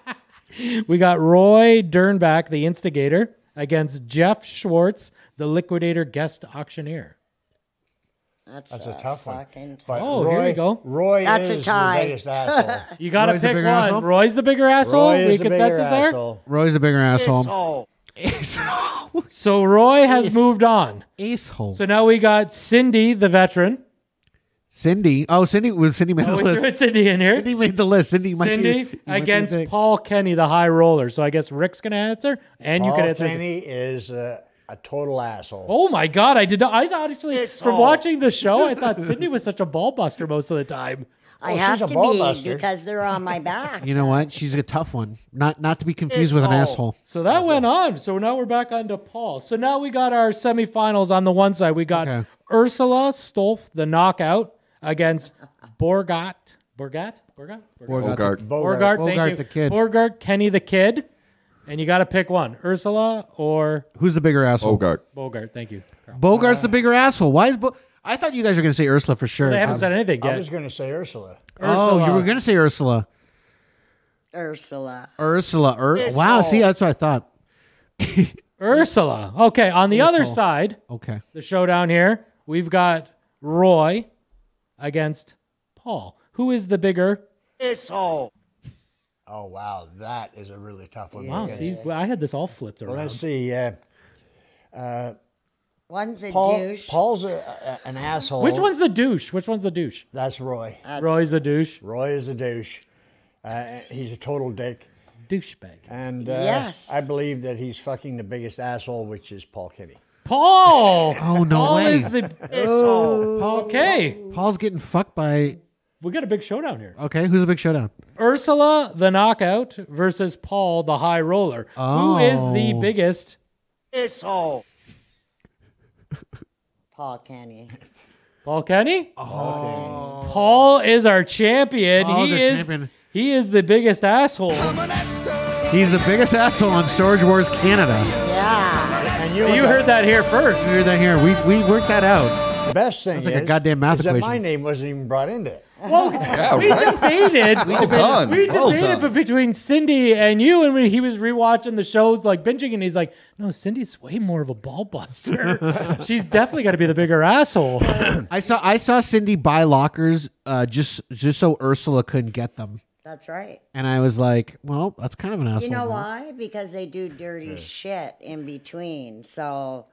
We got Roy Dernbach, the instigator, against Jeff Schwartz, the liquidator guest auctioneer. That's a tough one. fucking But Oh, here we go. Roy That's a is tie. the biggest asshole. You got to Roy's the pick bigger one. asshole? Roy's the bigger asshole. Roy We is the bigger consensus there. asshole. Roy's the bigger asshole. all. Asshole. So Roy has moved on. Asshole. So now we got Cindy, the veteran. Cindy. Oh, Cindy made the We threw list. Cindy in here. Cindy made the list. Cindy might Cindy be might be against big. Paul Kenny, the high roller. So I guess Rick's gonna answer, and you can Paul answer. Kenny is a total asshole. Oh my God! I did not. I thought actually from all. watching the show, I thought Cindy was such a ball buster most of the time. I Oh, have she's a to ball be buster. because they're on my back. You know what? She's a tough one. Not to be confused with an all. asshole. So that went on. So now we're back on to Paul. So now we got our semifinals on the one side. We got Okay. Ursula Stolf, the knockout, against Borgat. Bogart. Borgat, Bogart thank you. the Kid. Borgat, Kenny the Kid. And you got to pick one. Ursula or Who's the bigger asshole? Bogart. Thank you. Carl. Bogart's the bigger asshole. Why is I thought you guys were going to say Ursula for sure. They haven't said anything I yet. was going to say Ursula. Oh, Ursula. you were going to say Ursula. Ursula. Wow. See, that's what I thought. Ursula. Okay, on the other side, Okay. the showdown here, we've got Roy against Paul. Who is the bigger? It's all. Oh, wow. That is a really tough one. Wow, see, I had this all flipped around. Well, let's see. One's a douche. Paul's an asshole. Which one's the douche? Which one's the douche? That's Roy. Roy's the douche. Roy is a douche. He's a total dick. Douchebag. And Yes. I believe that he's fucking the biggest asshole, which is Paul Kenny. Paul! Oh, no Paul way. is the... Okay. Paul's getting fucked by. We got a big showdown here. Okay, who's a big showdown? Ursula, the knockout, versus Paul, the high roller. Who is the biggest? It's all. Paul Kenny. Paul Kenny? Oh. Paul is our champion. Paul's our champion. He is the biggest asshole. He's the biggest asshole on Storage Wars Canada. Yeah. And You heard that here first. You heard that here. We worked that out. The best thing That's like a goddamn math is that equation. my name wasn't even brought into it. Well, Yeah, we right? debated. Well done. We Well debated done. but between Cindy and you, and when he was rewatching the shows, like binging, and he's like, "No, Cindy's way more of a ball buster. She's definitely got to be the bigger asshole." I saw Cindy buy lockers just so Ursula couldn't get them. That's right. And I was like, well, that's kind of an asshole. You know move. why? Because they do dirty shit in between. So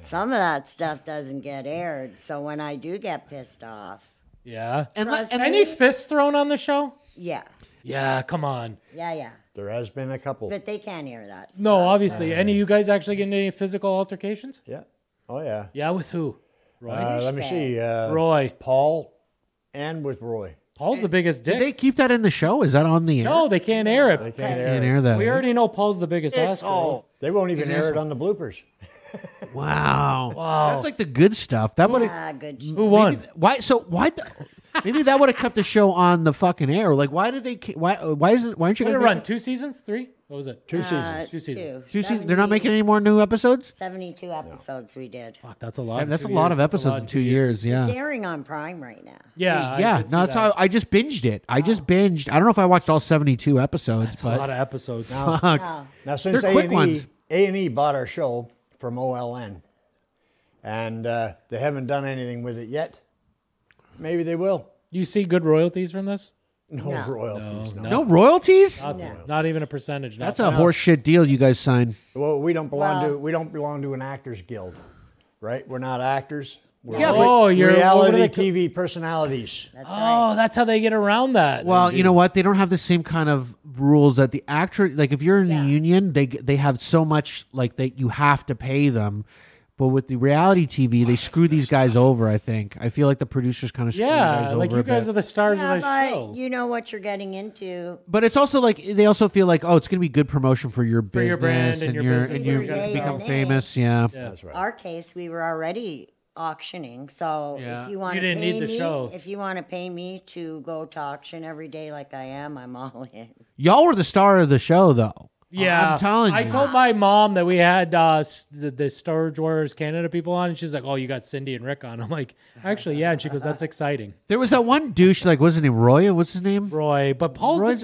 some of that stuff doesn't get aired. So when I do get pissed off, Yeah. And Trust any me. fists thrown on the show? yeah, Yeah, come on. yeah. There has been a couple. But they can't hear that. No, obviously. Any of you guys actually getting any physical altercations? Yeah. Oh, yeah. Yeah, with who? Roy? Let me see. Roy. Paul and with Roy. Paul's the biggest Did dick. they keep that in the show? Is that on the air? No, they can't air it. They can't Can't air it. air that. We eh? already know Paul's the biggest asshole. They won't even air it on the bloopers. Wow. Wow. That's like the good stuff. That would Ah, good. Who won? why? So why? Maybe that would have kept the show on the fucking air. Like, why did they? Why isn't? Why aren't you Did guys it run making 2 seasons? 3? What was it? 2 seasons. 2 seasons. two seasons? They're not making any more new episodes. 72 episodes we did. Fuck, that's a lot. in That's a 2 lot years. of That's a episodes lot in 2 years. It's Yeah. airing on Prime right now. Yeah. Yeah. I could see No, that's that. how I just binged it. I just binged. I don't know if I watched all 72 episodes, That's a lot but of episodes. fuck. Now, since They're quick ones. A&E bought our show from OLN, and they haven't done anything with it yet, maybe they will. You see good royalties from this? No, royalties. No. No royalties? Nothing. Not even a percentage. That's nothing. a horseshit deal you guys signed. Well, we don't belong Well- to an actors guild, right? We're not actors. We're Yeah, but- Oh, you're what do reality they TV personalities. That's Oh, right. that's how they get around that. Well, you know what? They don't have the same kind of rules that the actor. Like, if you're in Yeah. the union, they have so much like that you have to pay them. But with the reality TV, they screw these guys over. I think. I feel like the producers kind of screw you yeah, guys like over you a guys bit. are the stars Yeah, of the but show. you know what you're getting into. But it's also like they also feel like, oh, it's going to be good promotion for your business your brand and your business and and you your guys' become stuff. famous. Yeah. That's right. Our case, we were already auctioning. So Yeah. if you want You to didn't pay need the me, show. if you want to pay me to go to auction every day like I am, I'm all in. Y'all were the star of the show, though. Yeah, I'm telling you. I told my mom that we had the Storage Warriors Canada people on, and she's like, "Oh, you got Cindy and Rick on." I'm like, "Actually, yeah." And she goes, "That's exciting." There was that one douche, like, what's his name? Roy? What's his name? Roy, but Paul's Roy's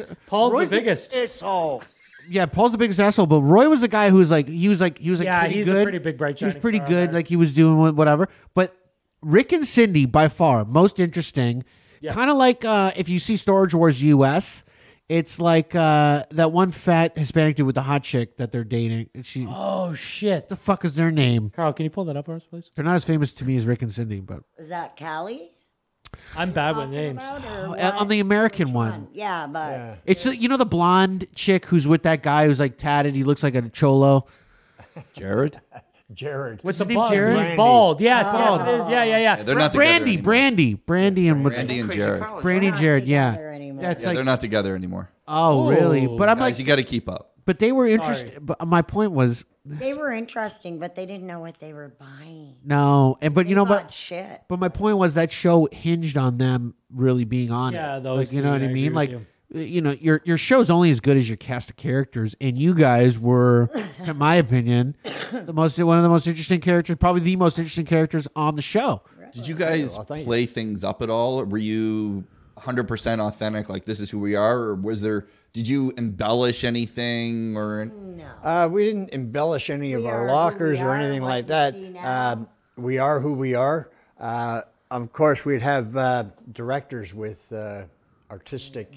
the biggest. Asshole. Yeah, Paul's the biggest asshole, but Roy was the guy who was like, Yeah, pretty he's good. a pretty big, bright, He was shining pretty star good, there. like he was doing whatever. But Rick and Cindy, by far, most interesting. Yeah. Kind of like if you see Storage Wars US, it's like that one fat Hispanic dude with the hot chick that they're dating. And she, what Oh shit, the fuck is their name? Carl, can you pull that up for us, please? They're not as famous to me as Rick and Cindy, but Is that Callie? I'm bad with talking names. about, or on what? the American Which one. Yeah, but It's you know the blonde chick who's with that guy who's like tatted. He looks like a cholo. Jared? Jared. What's The his name? bald- Jared. He's bald. Yes, yes, it is. Yeah, yeah, Yeah, yeah. they're not together Brandy, anymore. Brandy, and what's Brandy and Jared. Brandy and Jared. together Yeah, anymore. that's Yeah, like they're not together anymore. oh really? Oh. But I'm Guys, like, you got to keep up. but they were interested. But my point was they were interesting, but they didn't know what they were buying. no, and but They you know, bought but shit. but my point was that show hinged on them really being on Yeah, it. those Like, you two, know what I I agree mean? with Like you. know, your show's only as good as your cast of characters, and you guys were, to my opinion, one of the most interesting characters, probably the most interesting characters on the show. Did you guys thank you. play things up at all? Or were you 100% authentic, like this is who we are? Or did you embellish anything? Or We didn't embellish any of We our are who lockers we or are, anything what like you that. see now. We are who we are. Of course, we'd have directors with artistic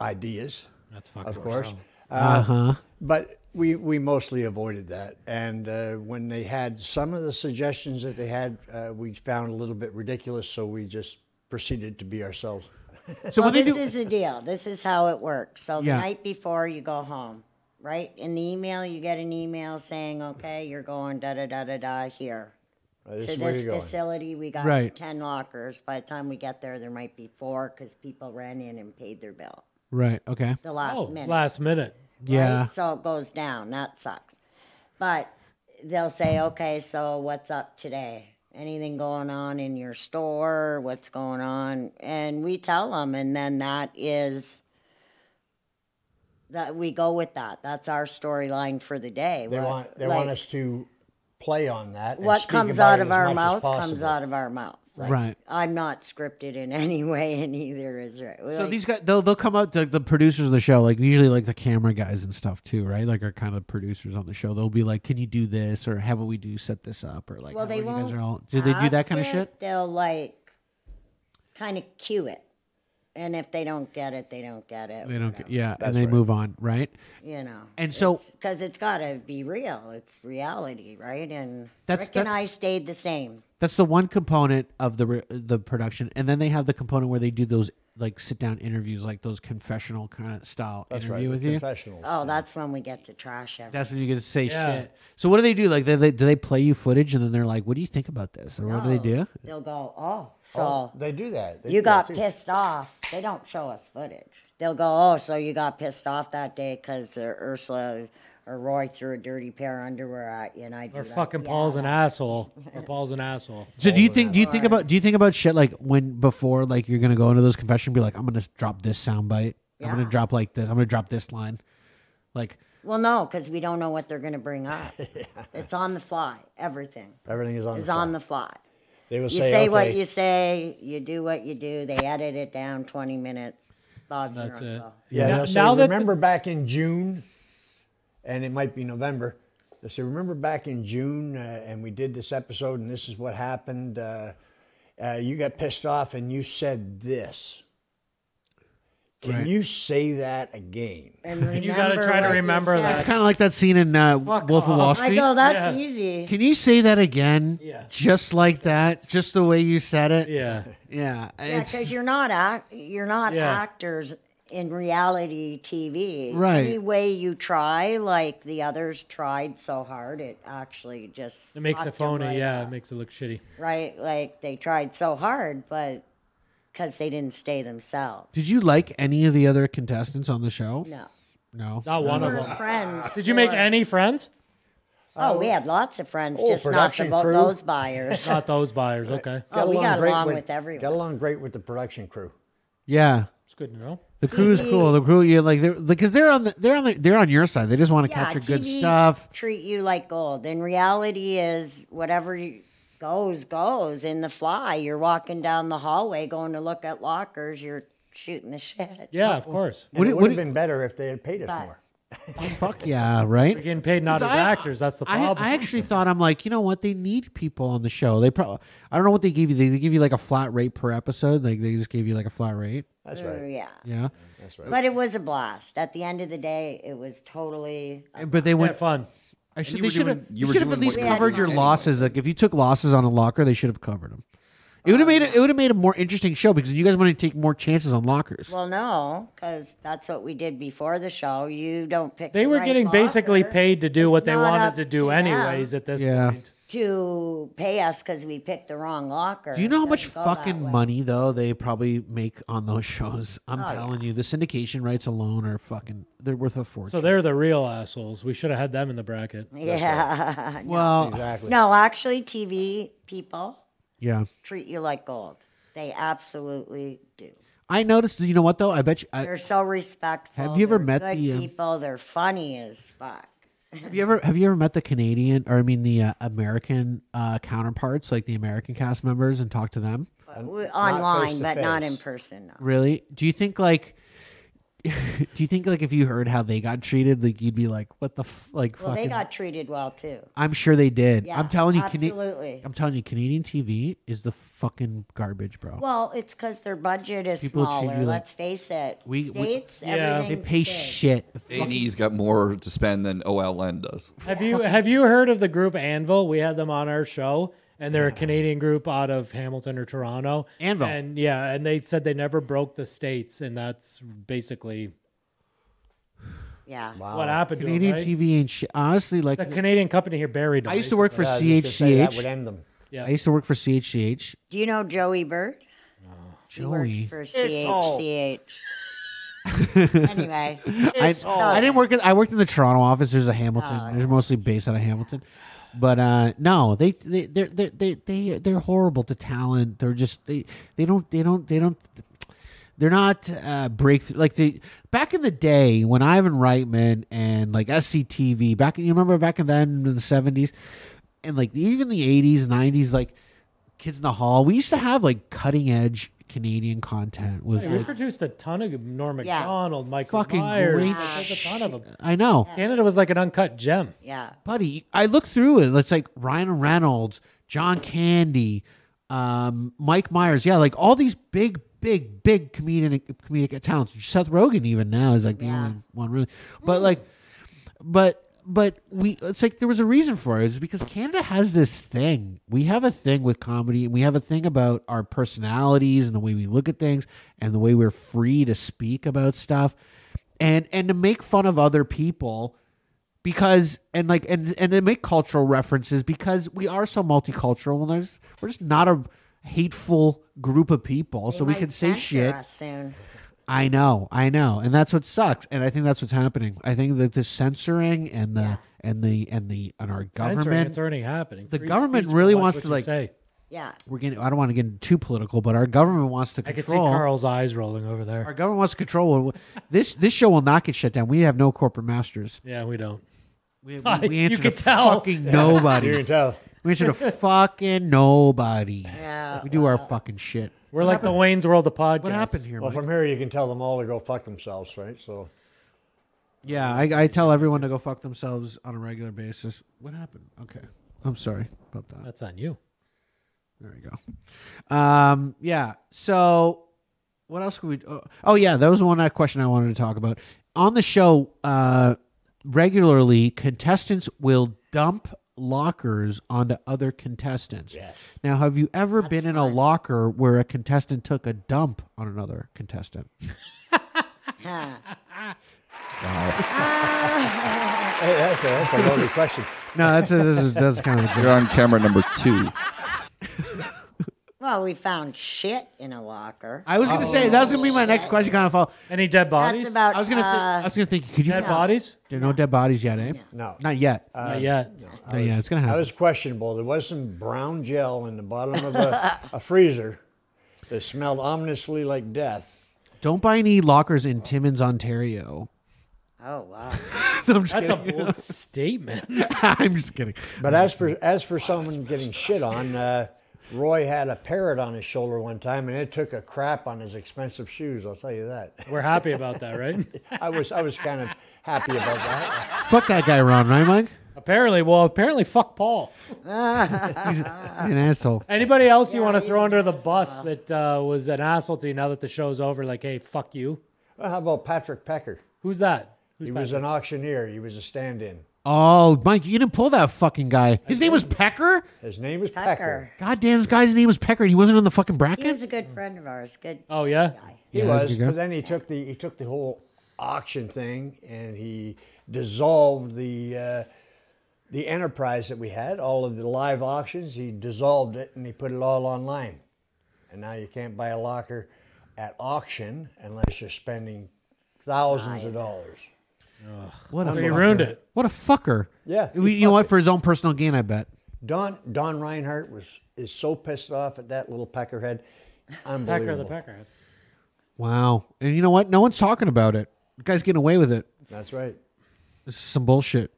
ideas, That's fucking of course. Uh-huh. But we mostly avoided that. And when they had some of the suggestions that they had, we found a little bit ridiculous, so we just proceeded to be ourselves. So Well, when they this do, is the deal. This is how it works. So the Yeah. night before you go home, right? In the email, you get an email saying, okay, you're going da-da-da-da-da here. This To is where this you're going. facility, we got Right. 10 lockers. By the time we get there, there might be 4 because people ran in and paid their bill right? Okay, the last Oh, minute. last minute. yeah. Right? So it goes down. That sucks. But they'll say, okay, so what's up today? Anything going on in your store? What's going on? And we tell them, and then that we go with that. That's our storyline for the day. They want us to play on that. And what speak comes about out it of as our much as mouth comes possible. out of our mouth. Like, Right. I'm not scripted in any way, and neither is right. So these guys, they'll come up to the producers of the show, like usually like the camera guys and stuff too, right? Like are kind of producers on the show. They'll be like, "Can you do this?" or "How about we do set this up?" or like, Well, "How they about you guys won't. are all." Do they do that ask kind of it, shit? They'll like kind of cue it. And if they don't get it, they don't get it. They don't. whatever. Yeah, and they move on, right? You know. And so, because it's got to be real. It's reality, right? And That's- Rick and that's- I stayed the same. that's the one component of the production, and then they have the component where they do those like sit down interviews, like those confessional kind of style interview with you. Confessionals. Oh, that's when we get to trash everything. That's when you get to say Yeah. shit. So what do they do? Like, do they play you footage, and then they're like, "What do you think about this?" Or what do they do? They'll go, oh, so Oh, they do that. They you do got that too. pissed off. They don't show us footage. They'll go, oh, so you got pissed off that day because Ursula or Roy threw a dirty pair of underwear at you, and I do Or that. fucking Yeah, Paul's an asshole. Or Paul's an asshole. So do you think about shit like when before like you're gonna go into those confessions and be like, I'm gonna drop this soundbite. I'm gonna Yeah. drop like this. I'm gonna drop this line. Like, Well, no, because we don't know what they're going to bring up. It's on the fly. Everything Everything is on is the fly. on the fly. They will You say, say what okay, you say, you do what you do. They edit it down 20 minutes. Bob's your That's it. uncle. Yeah, Now- they'll say, now that the- remember back in June, and it might be November. They say, remember back in June, and we did this episode, and this is what happened. You got pissed off, and you said this. Can Right. you say that again? And you gotta try to what you remember said. that. it's kind of like that scene in Wolf of Wall I Street. go, that's Yeah. easy. Can you say that again? Yeah. Just like that, just the way you said it. Yeah. Yeah. Yeah, It's because you're not Yeah. actors in reality TV. Right. Any way you try, like the others tried so hard, it actually just It makes it fucked 'em phony. right Yeah. up. It makes it look shitty. Right? Like they tried so hard, but because they didn't stay themselves. Did you like any of the other contestants on the show? No. No. Not one of We're them. friends. Did you make for- any friends? Oh, we had lots of friends, Oh, just not production crew. those buyers. Not those buyers. Okay. Oh, we got great along with everyone. Got along great with the production crew. Yeah. It's good to know. The crew is cool. The crew, you like, because they're on your side. They just want to capture good TV stuff. Treat you like gold. And reality is whatever goes. In the fly, you're walking down the hallway going to look at lockers. You're shooting the shit. Yeah, of course. And it what would have been better if they had paid us But- more. Fuck yeah, right? We're getting paid not as actors. That's the problem. I actually thought, I'm like, you know what? They need people on the show. They probably, I don't know what they give you. They give you like a flat rate per episode. Like they just gave you like a flat rate. That's right. Yeah. Yeah. That's right. But it was a blast. At the end of the day, it was totally. But they Yeah, went. fun. I should, you they were should have. doing- You you were should have at doing least what you covered had your to do. losses. Like if you took losses on a locker, they should have covered them. It would have made it. It would have made a more interesting show because you guys want to take more chances on lockers. Well, no, because that's what we did before the show. You don't pick. They the were right getting basically locker. paid to do what It's they not wanted up to do them anyways at this Yeah. point. to pay us because we picked the wrong locker. Do you know how It much doesn't go that fucking way. money though they probably make on those shows? I'm Oh, telling you, the syndication rights alone are fucking. They're worth a fortune. So they're the real assholes. We should have had them in the bracket. Yeah. well, Exactly. No, actually, TV people yeah. treat you like gold. They absolutely do. I noticed. You know what though? I bet you. They're so respectful. Have you ever They're met good the, people? They're funny as fuck. Have you ever met the Canadian or I mean the American counterparts, like the American cast members, and talked to them? Online, but not face-to-face. in person. No. Really? Do you think like? Do you think like if you heard how they got treated, like you'd be like, what the like? Well, they fucking, got treated well too. I'm sure they did. Yeah, I'm telling you, absolutely. I'm telling you, Canadian TV is the fucking garbage, bro. Well, it's because their budget is People treat smaller. you like- Let's face it. States, Yeah. they everything's pay big. shit. A&E's got more to spend than OLN does. Have you heard of the group Anvil? We had them on our show, and they're a Canadian group out of Hamilton or Toronto. Anvil. And yeah, and they said they never broke the states, and that's basically Yeah. what happened Canadian to them, right? TV ain't shit. Honestly, like The Canadian company here buried them. I used to work for Yeah, I was just gonna say that would CHCH. end them. Yeah. I used to work for CHCH. Do you know Joey Bird? He works Joey. for all. CHCH. Anyway, I didn't work. I worked in the Toronto office. There's a Hamilton. They're mostly based out of Hamilton, but no, they're horrible to talent. They're just they're not breakthrough like the back in the day when Ivan Reitman and like SCTV back. You remember back in then in the 70s and like even the 80s, 90s, like Kids in the Hall. We used to have like cutting edge Canadian content with Hey, we like, produced a ton of Norm Yeah. Macdonald, Michael Fucking Myers. great There's a ton of them. I know. Canada was like an uncut gem. yeah. Buddy, I looked through it. It's like Ryan Reynolds, John Candy, Mike Myers, yeah, like all these big comedic talents. Seth Rogen even now is like the only one really, but it's like there was a reason for it. It's because Canada has this thing. We have a thing with comedy, and we have a thing about our personalities and the way we look at things and the way we're free to speak about stuff and to make fun of other people because and to make cultural references because we are so multicultural and we're just not a hateful group of people, so we can say shit. Us soon. I know, and that's what sucks. And I think that's what's happening. I think that the censoring and our government, Censoring, it's already happening. The Free government speech, really watch wants what to you like. say. Yeah. I don't want to get too political, but our government wants to I could see control. Carl's eyes rolling over there. Our government wants to control. This show will not get shut down. We have no corporate masters. Yeah, we don't. We You answer can to tell. fucking nobody. You can tell. We answer to fucking nobody. Yeah. We do our fucking shit. We're like the Wayne's World of podcasts. What happened here? Well, Mike? from here you can tell them all to go fuck themselves, right? So. Yeah, I tell everyone to go fuck themselves on a regular basis. What happened? Okay. I'm sorry about that. That's on you. There you go. Yeah. So what else could we oh yeah, that was one question I wanted to talk about. On the show, regularly contestants will dump lockers onto other contestants. Yes. Now, have you ever been in a locker where a contestant took a dump on another contestant? Hey, that's a lovely question. No, that's kind of a You're on camera number 2. Well, we found shit in a locker. I was going to say that was going to be my next question. Kind of follow. Any dead bodies? That's about. I was going to think. Could you? Dead bodies? There are no dead bodies yet, eh? No. Not yet. Not yet. Not yet. It's going to That happen. was questionable. There was some brown gel in the bottom of a freezer that smelled ominously like death. Don't buy any lockers in Timmins, Ontario. Oh wow. That's a bold statement. I'm just kidding. But as for someone getting shit on, Roy had a parrot on his shoulder one time, and it took a crap on his expensive shoes. I'll tell you that. We're happy about that, right? I was kind of happy about that. Fuck that guy, Ron. Right, Mike? Apparently, fuck Paul. He's an asshole. Anybody else you want to throw under the bus that was an asshole to you now that the show's over? Like, hey, fuck you. Well, how about Patrick Pecker? Who's that? He was an auctioneer. He was a stand-in. Oh, Mike, you didn't pull that fucking guy. His name was Pecker? His name was Pecker. God damn, this guy's name was Pecker, and he wasn't in the fucking He bracket? was a good friend of ours. Good. Oh yeah. guy. He Yeah, that's was, a good guy. but then he took the whole auction thing and he dissolved the enterprise that we had, all of the live auctions. He dissolved it and he put it all online. And now you can't buy a locker at auction unless you're spending thousands of dollars. What a He fucker. ruined it. What a fucker. Yeah, he You know what? fucked For his own personal gain, I bet. Don Reinhardt is so pissed off at that little peckerhead. Pecker Unbelievable. the Peckerhead. Wow. And you know what? No one's talking about it. The guy's getting away with it. That's right. This is some bullshit.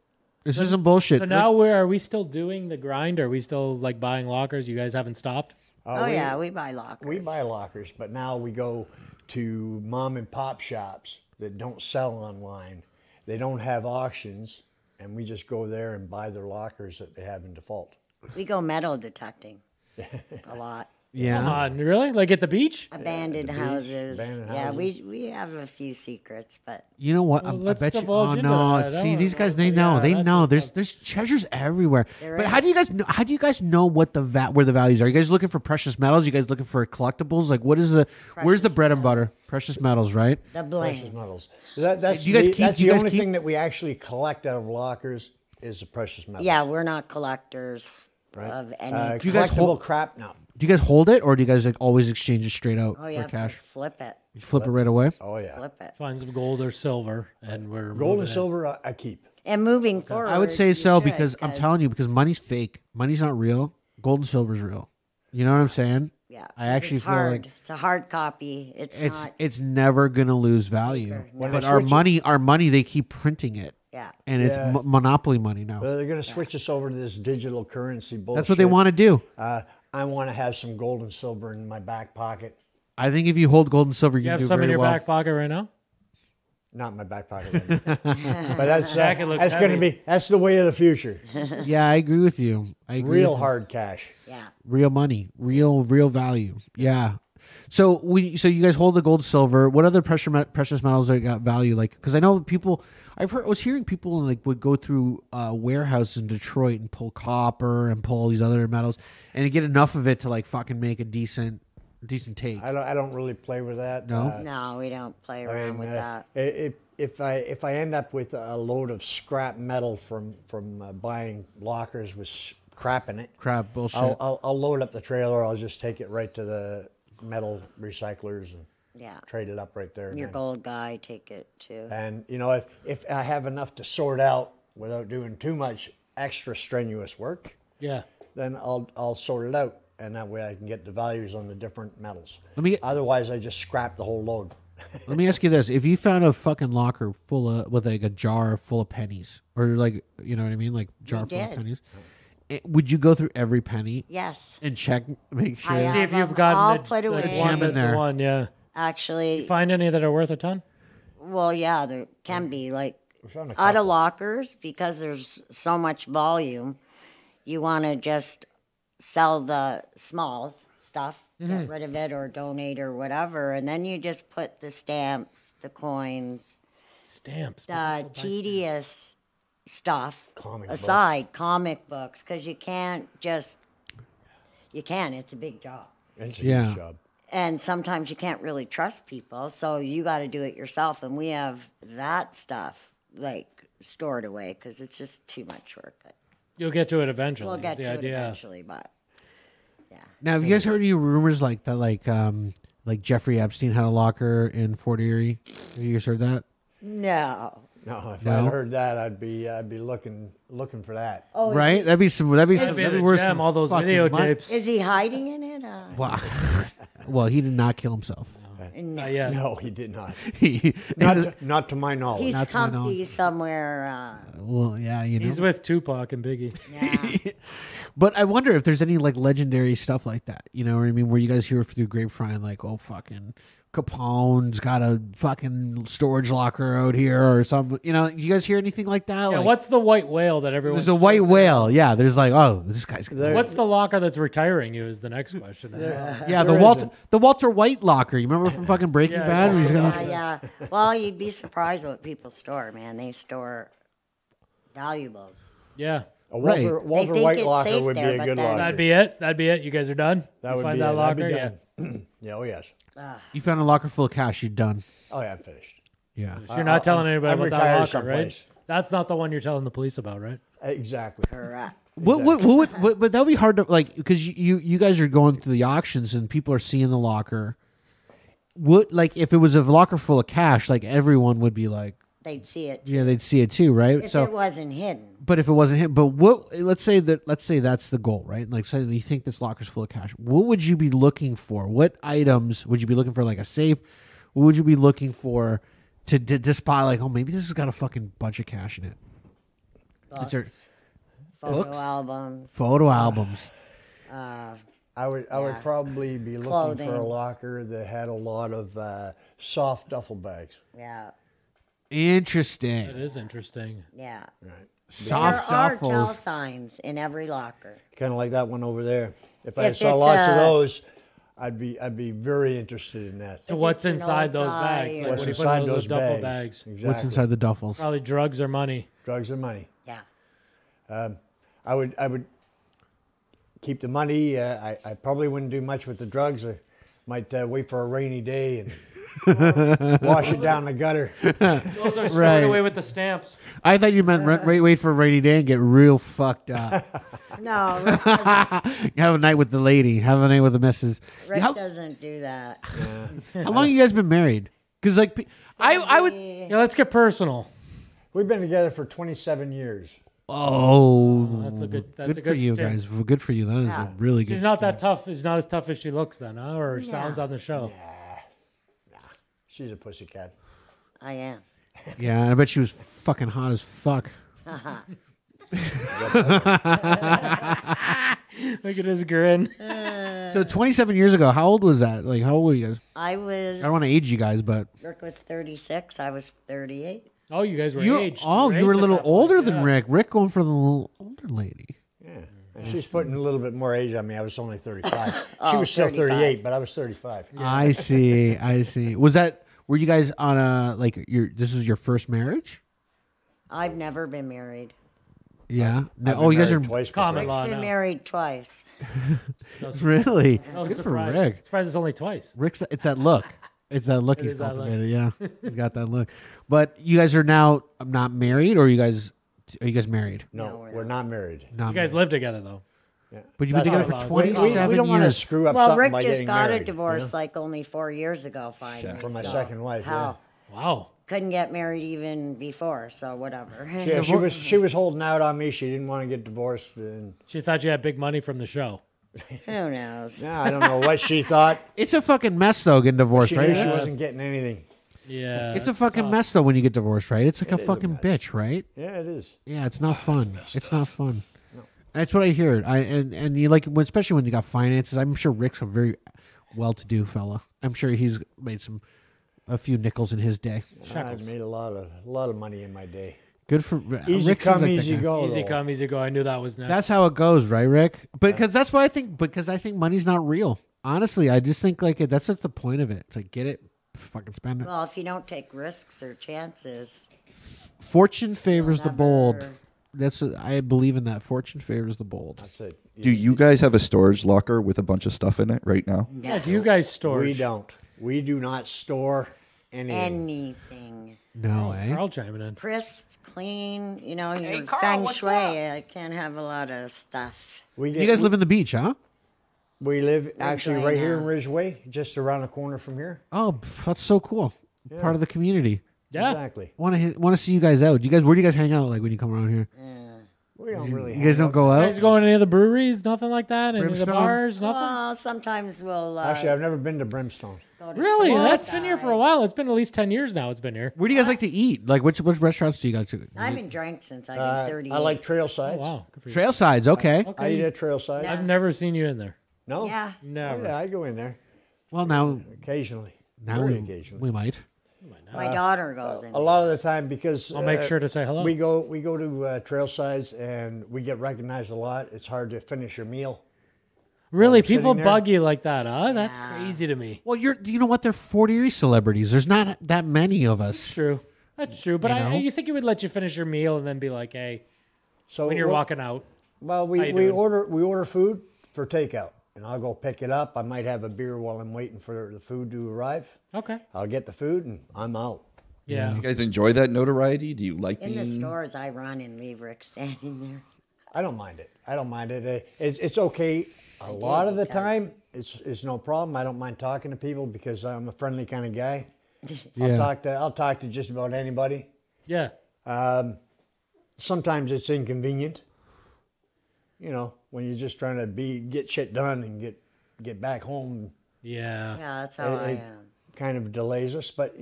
This is some bullshit. So now are we still doing the grind? Are we still like buying lockers? You guys haven't stopped? Oh yeah, we buy lockers. We buy lockers, but now we go to mom and pop shops that don't sell online. They don't have auctions, and we just go there and buy their lockers that they have in default. We go metal detecting a lot. Come yeah. on, really? Like at the beach? Abandoned beach, houses. abandoned Yeah, houses. we have a few secrets, but You know what? Well, I let's bet you. divulge Oh into no! that. I See, don't these know. guys. They know. Yeah, They that's know. what's There's treasures everywhere. There But is. how do you guys know? How do you guys know what where the values are? Are you guys looking for precious metals? You guys looking for collectibles? Like, what is where's the Precious bread and butter? metals. Precious metals, right? the Precious bling. metals. That's Do you guys keep- that's do you the guys only keep- thing that we actually collect out of lockers is the precious metals. Yeah, we're not collectors Right. of any. Do you guys collectible hold- crap? No. Do you guys hold it, or do you guys like always exchange it straight out oh yeah, for cash? flip it, You flip it right away. Oh yeah. flip it. Find some gold or silver, and we're Gold moving and in. silver I keep. And moving forward, I would say you so should, because I'm telling you, because money's fake. Money's not real. Gold and silver's real. You know what I'm saying? Yeah, I actually it's feel hard. like It's a hard copy. It's not. it's never gonna lose value. When But they our switch it- money, they keep printing it, Yeah. and it's Yeah. monopoly money now. They're going to switch us over to this digital currency bullshit. That's what they want to do. I want to have some gold and silver in my back pocket. I think if you hold gold and silver, you You can have do some in very your well. back pocket right now? Not in my back pocket. But that's Jacket looks that's going to heavy. be that's the way of the future. Yeah, I agree with you. I agree Real with you. hard cash. Yeah. Real money, real value. Yeah. So you guys hold the gold, silver. What other precious metals that got value? Like, because I know people. I was hearing people like would go through warehouses in Detroit and pull copper and pull all these other metals and get enough of it to like fucking make a decent take. I don't really play with that. No? No, we don't play around with that. If I end up with a load of scrap metal from buying lockers with crap in it, Crap bullshit. I'll load up the trailer. I'll just take it right to the metal recyclers and trade it up right there. Your gold guy, take it too. And you know, if I have enough to sort out without doing too much extra strenuous work, then I'll sort it out, and that way I can get the values on the different metals. Otherwise, I just scrap the whole load. Let me ask you this: if you found a fucking locker with like a jar full of pennies, or like, you know what I mean, like jar full of pennies, would you go through every penny? Yes. And check, make sure. I See if have you've them gotten all a, put like away. one in there. the one, yeah. Actually, You find any that are worth a ton? well, yeah, there can be like out of lockers because there's so much volume. You want to just sell the smalls stuff, get rid of it, or donate or whatever, and then you just put the stamps, the coins, Stamps. the tedious stuff Comic aside, comic books, because you can't just. You can. It's a big job. It's a Yeah. huge job. And sometimes you can't really trust people, so you got to do it yourself. And we have that stuff like stored away because it's just too much work. You'll get to it eventually. We'll get is the to it idea. eventually, but Now, have you guys heard any rumors like that? Like Jeffrey Epstein had a locker in Fort Erie. Have you guys heard that? no. No, if No? I'd heard that, I'd be looking for that. Oh, Right? That'd be That'd be the worth gem, some all those fucking videotapes. Is he hiding in it? Wow. Well, he did not kill himself. Not yet. No, he did not. He, Not to my knowledge. He's Not to my comfy knowledge. somewhere. well, yeah, you know. He's with Tupac and Biggie. Yeah. But I wonder if there's any like legendary stuff like that. You know what I mean? Where you guys hear through grapevine, like, oh, fucking Capone's got a fucking storage locker out here or something. You know, you guys hear anything like that? Yeah, like, what's the white whale that everyone? there's a white whale. Yeah, there's like, oh, this guy's. What's the locker that's retiring you? Is the next question. Yeah, the Walter White locker. You remember from fucking Breaking Yeah, Bad? Where he's gonna, Yeah. Well, you'd be surprised what people store, man. They store valuables. Yeah. A Right. Walter think White it's locker safe would there, be a but good then- locker. That'd be it. That'd be it. You guys are done. That You would find be that it. locker. That'd Yeah. be done. Yeah, oh yes. you found a locker full of cash. You're done. Oh yeah, I'm finished. Yeah. So you're not telling anybody I'm about that retired locker, right? someplace. That's not the one you're telling the police about, right? Exactly. Correct. What but that would be hard to like because you guys are going through the auctions and people are seeing the locker. What like if it was a locker full of cash, like everyone would be like, They'd see it. yeah, they'd see it too, right? If it wasn't hidden. But if it wasn't him, but what? Let's say that's the goal, right? Like, say you think this locker's full of cash. What would you be looking for? What items would you be looking for? Like a safe? What would you be looking for to spy? Like, oh, maybe this has got a fucking bunch of cash in it. Is there Photo books? albums. Photo albums. I would probably be looking for Clothing. a locker that had a lot of soft duffel bags. Yeah. Interesting. That is interesting. Yeah. Right. Soft there are duffels. tell signs in every locker. Kind of like that one over there. If I If saw it's lots of a- those, I'd be very interested in that. So what's it's an inside old those guy bags? or- Like, What's what do you put inside in those those duffel bags? bags? Exactly. What's inside the duffels? Probably drugs or money. Drugs and money. Yeah. I would keep the money. I probably wouldn't do much with the drugs. I might wait for a rainy day and wash it down the gutter. Those are stored Right. away with the stamps. I thought you meant wait for a rainy day and get real fucked up. No, Rick doesn't, Have a night with the lady. Have a night with the missus. Rick How, doesn't do that. how long you guys been married? Because like I would. Yeah, let's get personal. We've been together for 27 years. Oh, That's a good. That's good a for good you stint. guys. Well, good for you. That is a really good. She's not that tough. She's not as tough as she looks, then, huh? Or sounds on the show. She's a pussycat. I am. Yeah, and I bet she was fucking hot as fuck. Look at his grin. So 27 years ago, how old was that? Like, how old were you guys? I was. I don't want to age you guys, but Rick was 36. I was 38. Oh, you guys were aged. Oh, Right you were a at little that point, older than yeah. Rick. Rick going for the little older lady. Yeah. And she's putting a little bit more age on me. I was only 35. She Oh, was still 35. 38, but I was 35. I see. I see. Were you guys on a, like, this is your first marriage? I've never been married. Yeah. No, I've oh, you been guys are married twice Common before. law I've been now. married twice. really No good surprise. for Rick. Surprised it's only twice. Rick's it's that look. It's that look he's is that look. cultivated. Yeah, he's got that look. But you guys are now not married, or are you guys married? No, we're not married. Not You guys married. live together though. Yeah. But you've been That's together for right. 27 we don't want to years. screw up Well, something Rick by just getting got married, a divorce you know? like only 4 years ago, finally. From my so second wife, hell, Wow. couldn't get married even before, so whatever. Yeah, she was holding out on me. She didn't want to get divorced. And She thought you had big money from the show. Who knows? yeah, I don't know what she thought. It's a fucking mess though, getting divorced, She right? knew she wasn't getting anything. Yeah. It's a fucking mess though when you get divorced, right? It's like a is a fucking mess. bitch, right? Yeah, it is. Yeah, it's not fun. It's not fun. That's what I hear. And you like, especially when you got finances. I'm sure Rick's a very well-to-do fella. I'm sure he's made a few nickels in his day. I've made a lot of money in my day. Good for Easy Rick. seems come, like that easy guy. go. Easy though. come, easy go. I knew that was next. That's how it goes, right, Rick? Because that's what I think. Because I think money's not real. Honestly, I just think like that's just the point of it. It's like get it, fucking spend it. Well, if you don't take risks or chances, Fortune favors the bold. never- I believe in that. Fortune favors the bold. That's it. Do you guys have a storage locker with a bunch of stuff in it right now? Yeah, do you guys store? We don't. We do not store anything. anything No, eh? Carl chiming in. crisp, clean, Hey, your Carl, feng what's shui. up? I can't have a lot of stuff. You guys live in the beach, huh? We live actually Ridgeway right here in now. Ridgeway, just around the corner from here. Oh, that's so cool. Part of the community. Yeah. Exactly. Want to see you guys out. Where do you guys hang out? Like when you come around here? We don't really. You guys hang don't go You out. guys going to any of the breweries? Nothing like that? Any of the Brimstone? bars? Nothing? Well, sometimes we'll. Actually, I've never been to Brimstone. go to Really? the That's been here outside. for a while. It's been at least 10 years now. It's been here. Where do you guys like to eat? Like which restaurants do you guys? I haven't drank since I've been 38. I like trail sides. Oh, wow. Good for you. Trail sides, okay. I eat at trail sides. I've never seen you in there. No. Yeah. Never. Yeah, I go in there Well, now occasionally. now Very we, occasionally. we might. My daughter goes in. A lot of the time because I'll make sure to say hello. We go to trail sides and we get recognized a lot. It's hard to finish your meal. Really? sitting People there. bug you like that, huh? That's crazy to me. Well, you know what? They're 40 celebrities. There's not that many of us. True. That's true. But You know? you think it would let you finish your meal and then be like, hey, So when you're we'll- walking out. Well, How we you doing? order food for takeout, and I'll go pick it up. I might have a beer while I'm waiting for the food to arrive. Okay. I'll get the food and I'm out. Yeah. You guys enjoy that notoriety? Do you like In being? the stores, I run and leave Rick standing there. I don't mind it. I don't mind it. It's okay. A lot of the because- time, it's no problem. I don't mind talking to people because I'm a friendly kind of guy. Yeah. I'll talk to just about anybody. Yeah. Sometimes it's inconvenient. You know, when you're just trying to get shit done and get back home. Yeah. Yeah, that's how I It am. kind of delays us, but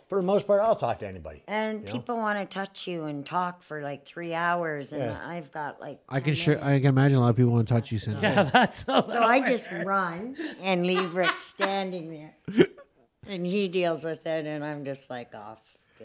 for the most part, I'll talk to anybody. And people want to touch you and talk for like 3 hours, and Yeah. I've got like. I can 10 share. I minutes. can imagine a lot of people want to touch you, Cindy. Yeah, that's so. So I just run and leave Rick standing there, and he deals with it, and I'm just like off.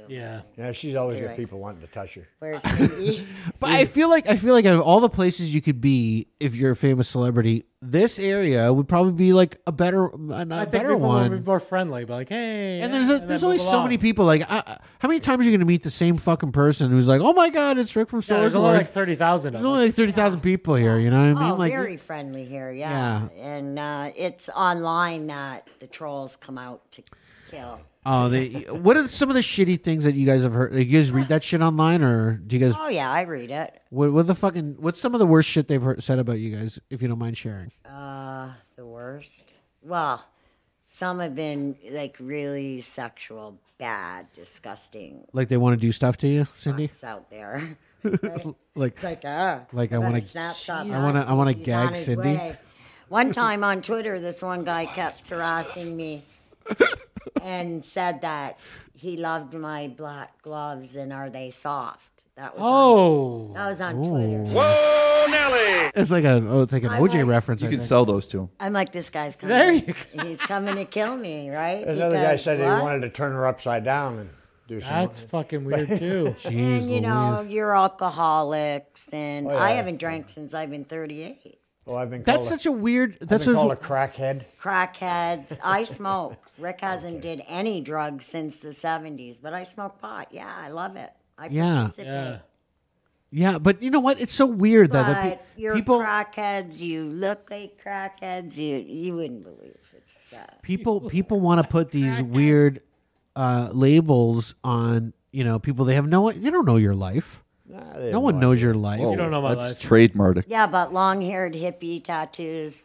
Yeah. Yeah, she's always You're got right. people wanting to touch her. Where's Cindy? But I feel like out of all the places you could be if you're a famous celebrity, this area would probably be like a better I think better people one. would be more friendly, but like, hey. And yeah, there's then only move so many along. people. Like, how many times are you going to meet the same fucking person who's like, "Oh my god, it's Rick from Yeah, Storage there's only Wars." like 30,000 of There's only us. like 30,000 people here. You know what I mean? Oh, Like, very friendly here, yeah. And it's online that the trolls come out to kill. what are some of the shitty things that you guys have heard? Like, you guys read that shit online, or do you guys? Oh yeah, I read it. What's some of the worst shit they've said about you guys? If you don't mind sharing. The worst. Well, some have been like really sexual, bad, disgusting. Like they want to do stuff to you, Cindy? fucks out there. Like, It's like like I want to. snapshot. I want to He's gag on his Cindy. way. One time on Twitter, this one guy kept harassing me and said that he loved my black gloves and are they soft? That was Oh. on Twitter. Whoa, Nelly! It's like an OJ reference. You I could think. sell those to him. I'm like, this guy's coming. There you He's coming to kill me, right? Another guy Because said he what? wanted to turn her upside down and do something. That's fucking weird too. Jeez, And you know, Louise. you're alcoholics, and Oh, yeah. I haven't drank since I've been 38. Well, I've been That's called such a weird. I've That's been such called a, a crackhead. Crackheads. I smoke. Rick hasn't did any drugs since the 70s, but I smoke pot. Yeah, I love it. I Yeah. participate. yeah, but you know what? It's so weird though that But you're people crackheads. You look like crackheads. You wouldn't believe it's. people want to put these weird labels on people they don't know your life. No one knows your life. You don't know my That's life. trademark. Yeah, but long-haired hippie tattoos.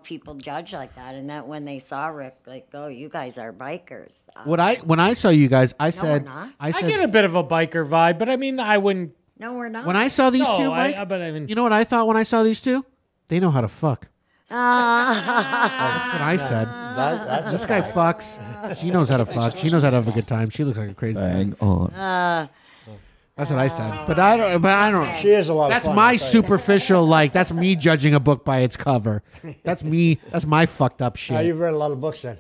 People judge like that, and that when they saw Rick, like, oh, you guys are bikers. When I saw you guys, I we're said not. I I said get a bit of a biker vibe, but I mean, I wouldn't. No, we're not. when I saw these No, two, Mike. but I mean, You know what I thought when I saw these two? They know how to fuck. That's what I said. This guy fucks. She knows how to fuck. She knows how to have a good time. She looks like a crazy Bang on. That's what I said. But I don't. She is a lot That's of fun. my I'll tell you. superficial. That's me judging a book by its cover. That's me. That's my fucked up shit. You've read a lot of books then.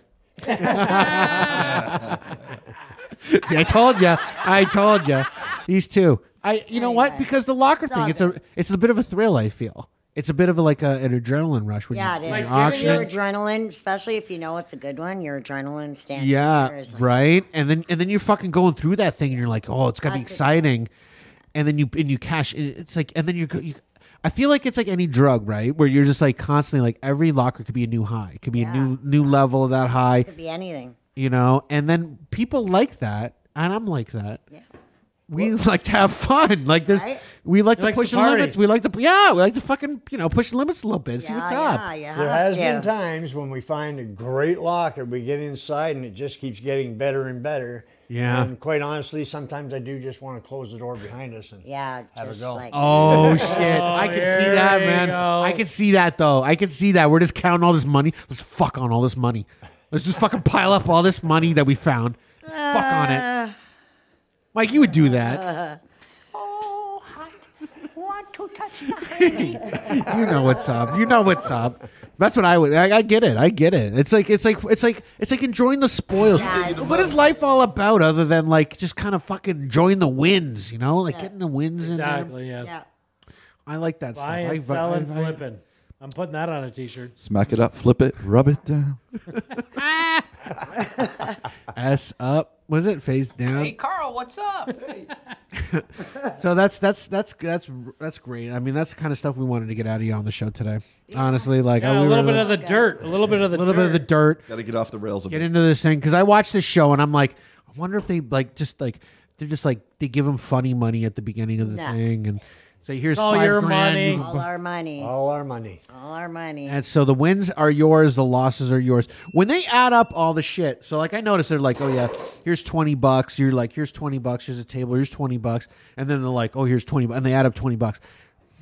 See, I told you. These two. You know what? Because the locker thing, it's a bit of a thrill. I feel it's a bit of an adrenaline rush when Yeah, you, it when is. you're auctioning. Your adrenaline, especially if you know it's a good one, your adrenaline stands. Yeah, right. And then you're fucking going through that thing, and you're like, oh, it's gonna be That's exciting. And then you cash. It's like, and then you. I feel like it's like any drug, right? Where you're just like constantly like every locker could be a new high. It could be a new level of that high. Could be anything. And then people like that, and I'm like that. Yeah. We like to have fun. Like we like to likes push to the party. limits. We like to fucking push the limits a little bit. See what's up. You There have has to. been times when we find a great locker, we get inside and it just keeps getting better and better. Yeah. And quite honestly, sometimes I do just want to close the door behind us and Yeah, have just a go. like Oh shit! I can see here that, we man. go. I can see that though. I can see that. We're just counting all this money. Let's fuck on all this money. Let's just fucking pile up all this money that we found. Fuck on it. Mike, you would do that. Want to touch the baby? You know what's up. You know what's up. That's what I would. I get it. I get it. It's like enjoying the spoils. What is life all about other than like just kind of fucking enjoying the wins? Like getting the wins in there. exactly. Yeah. yeah. I like that stuff. Buying, I- selling, I- flipping. I'm putting that on a T-shirt. Smack it up, flip it, rub it down. S up. Was it face down? Hey, Carl, what's up? So that's great. I mean, that's the kind of stuff we wanted to get out of you on the show today. Honestly, like Yeah, a we little were- bit of the dirt. A little bit of the little bit of the dirt. Got to get off the rails a Get bit. into this thing because I watched this show and I'm like, I wonder if they they're just like they give them funny money at the beginning of the Nah. thing and say here's all $5,000. your you money. can All bu- our money. All our money. All our money. And so the wins are yours, the losses are yours. When they add up all the shit, so like I noticed they're like, oh yeah, here's $20. You're like, here's $20. Here's a table. Here's $20. And then they're like, oh, here's $20, and they add up $20.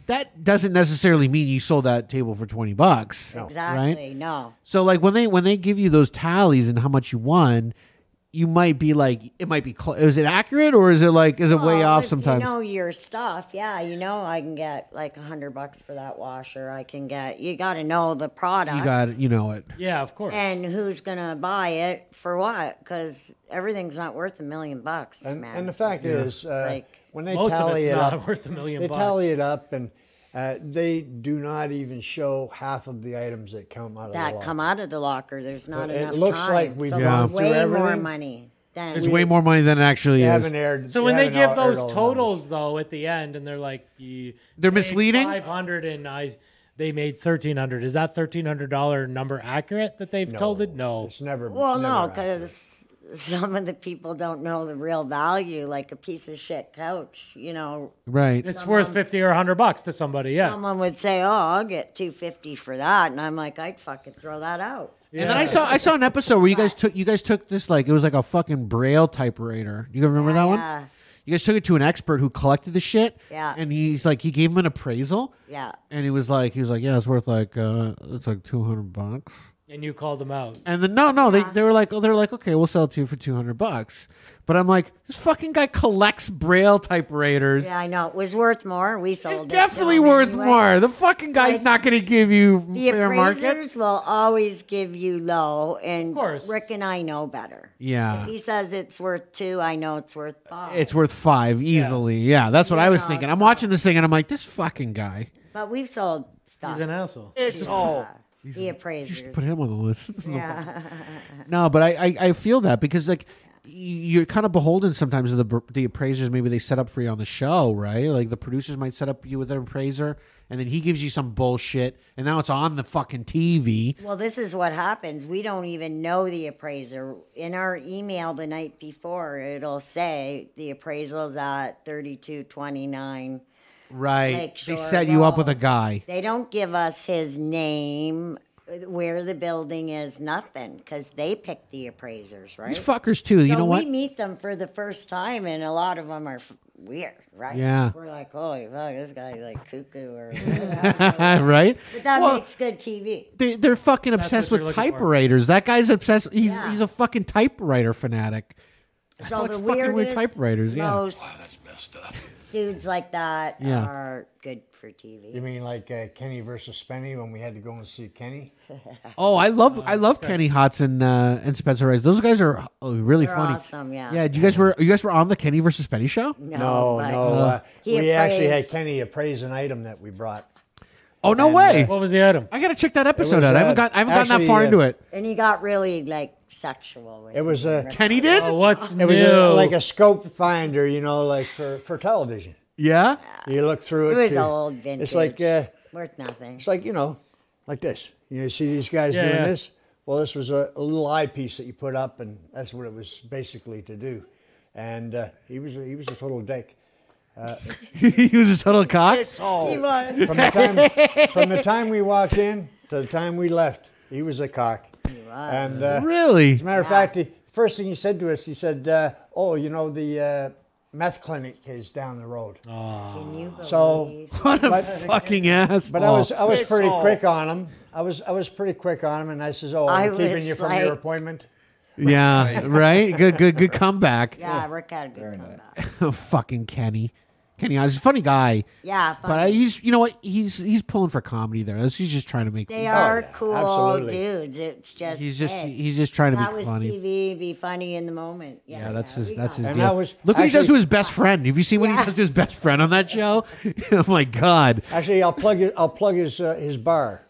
That doesn't necessarily mean you sold that table for $20, Exactly. right? No. So like when they give you those tallies and how much you won, you might be like, it might be. Is it accurate or is it like is it way Well, off if sometimes? You know your stuff. Yeah, I can get like $100 for that washer. I can get. You got to know the product. You got it. Yeah, of course. And who's gonna buy it for what? Because everything's not worth $1 million, And, man. and the fact is, Like, when they most of tally it's it not up, worth $1 million. they tally it up, and they do not even show half of the items that come out of the that locker. come out of the locker. There's not But it enough looks time. like we've so gone there's through way more everything. money than There's way more money than it actually They is. haven't aired. So when they haven't give aired those all the totals though at the end, and they're like, They're misleading? 500 and they made 1,300. Is that $1,300 number accurate that they've told it? No. It's never. Well, never no, happened. because some of the people don't know the real value, like a piece of shit couch. Right. It's worth 50 or $100 to somebody. Yeah. Someone would say, "Oh, I'll get $250 for that," and I'm like, "I'd fucking throw that out." And then I saw an episode where you guys took this like it was like a fucking Braille typewriter. You remember that one? Yeah. You guys took it to an expert who collected the shit. Yeah. And he's like, he gave him an appraisal. Yeah. And he was like, yeah, it's worth like it's like $200. And you called them out. And then they were like, okay, we'll sell it to you for $200. But I'm like, this fucking guy collects Braille typewriters. Yeah, I know. It was worth more. We sold it. Definitely worth more. The fucking guy's not going to give you the fair market. appraisers will always give you low, and Of course. Rick and I know better. Yeah. If he says it's worth 2, I know it's worth 5. It's worth 5 easily. Yeah, that's what I was thinking. I'm watching this thing and I'm like, this fucking guy. But we've sold stuff. He's an asshole. It's all. The appraisers. Put him on the list. Yeah. No, but I feel that because like you're kind of beholden sometimes to the appraisers. Maybe they set up for you on the show, right? Like the producers might set up you with an appraiser, and then he gives you some bullshit, and now it's on the fucking TV. Well, this is what happens. We don't even know the appraiser. In our email the night before, it'll say the appraisal's at 3229. Right. Lakeshore They set you up Road. with a guy. They don't give us his name, where the building is, nothing, because they pick the appraisers, right? These fuckers too. You So know what? we meet them for the first time, and a lot of them are weird, right? Yeah. We're like, holy fuck, this guy's like cuckoo or Right? But that Well, makes good TV. They're fucking That's obsessed what with you're looking for. typewriters. That guy's obsessed. He's Yeah. he's a fucking typewriter fanatic. That's So like the fucking weird weirdest, typewriters. Yeah. most dudes like that Yeah. are good for TV. You mean like Kenny versus Spenny when we had to go and see Kenny? Oh, I love Kenny Hotz and Spencer Rice. Those guys are really They're funny. awesome, yeah. Yeah. You guys were on the Kenny versus Penny show? No. but he We actually had appraised- Kenny appraise an item that we brought. Oh no And, way! What was the item? I gotta check that episode was, out. I haven't gotten that actually, far into it. And he got really like sexual with It was me. Kenny did? Oh, what's It new? was like a scope finder, like for television. Yeah. You look through it. It was to- old vintage. It's like worth nothing. it's like like this. You see these guys Yeah, doing yeah. this. Well, this was a little eyepiece that you put up, and that's what it was basically to do. And he was a total dick. He was a total cock. It's all. From the time we walked in to the time we left, he was a cock. And Really? as a matter of fact, the first thing he said to us, he said, the meth clinic is down the road. Can you believe? So, What a fucking ass. but I was It's pretty all. quick on him. I was pretty quick on him, and I says, I I'm keeping was you from like- your appointment. Yeah. Right. Good comeback. Yeah, Rick had a good comeback. Fucking Kenny. Kenny Hotz is a funny guy. Yeah, But funny. he's, you know what? He's pulling for comedy there. He's just trying to make. They are yeah, cool absolutely. dudes. It's just He's just hey, he's just trying to that be was funny. TV, be funny in the moment. Yeah, that's we his got it. And deal. that was Look what he does actually- to his best friend. Have you seen what he Yeah. does to his best friend on that show? Oh my god. Actually, I'll plug his bar.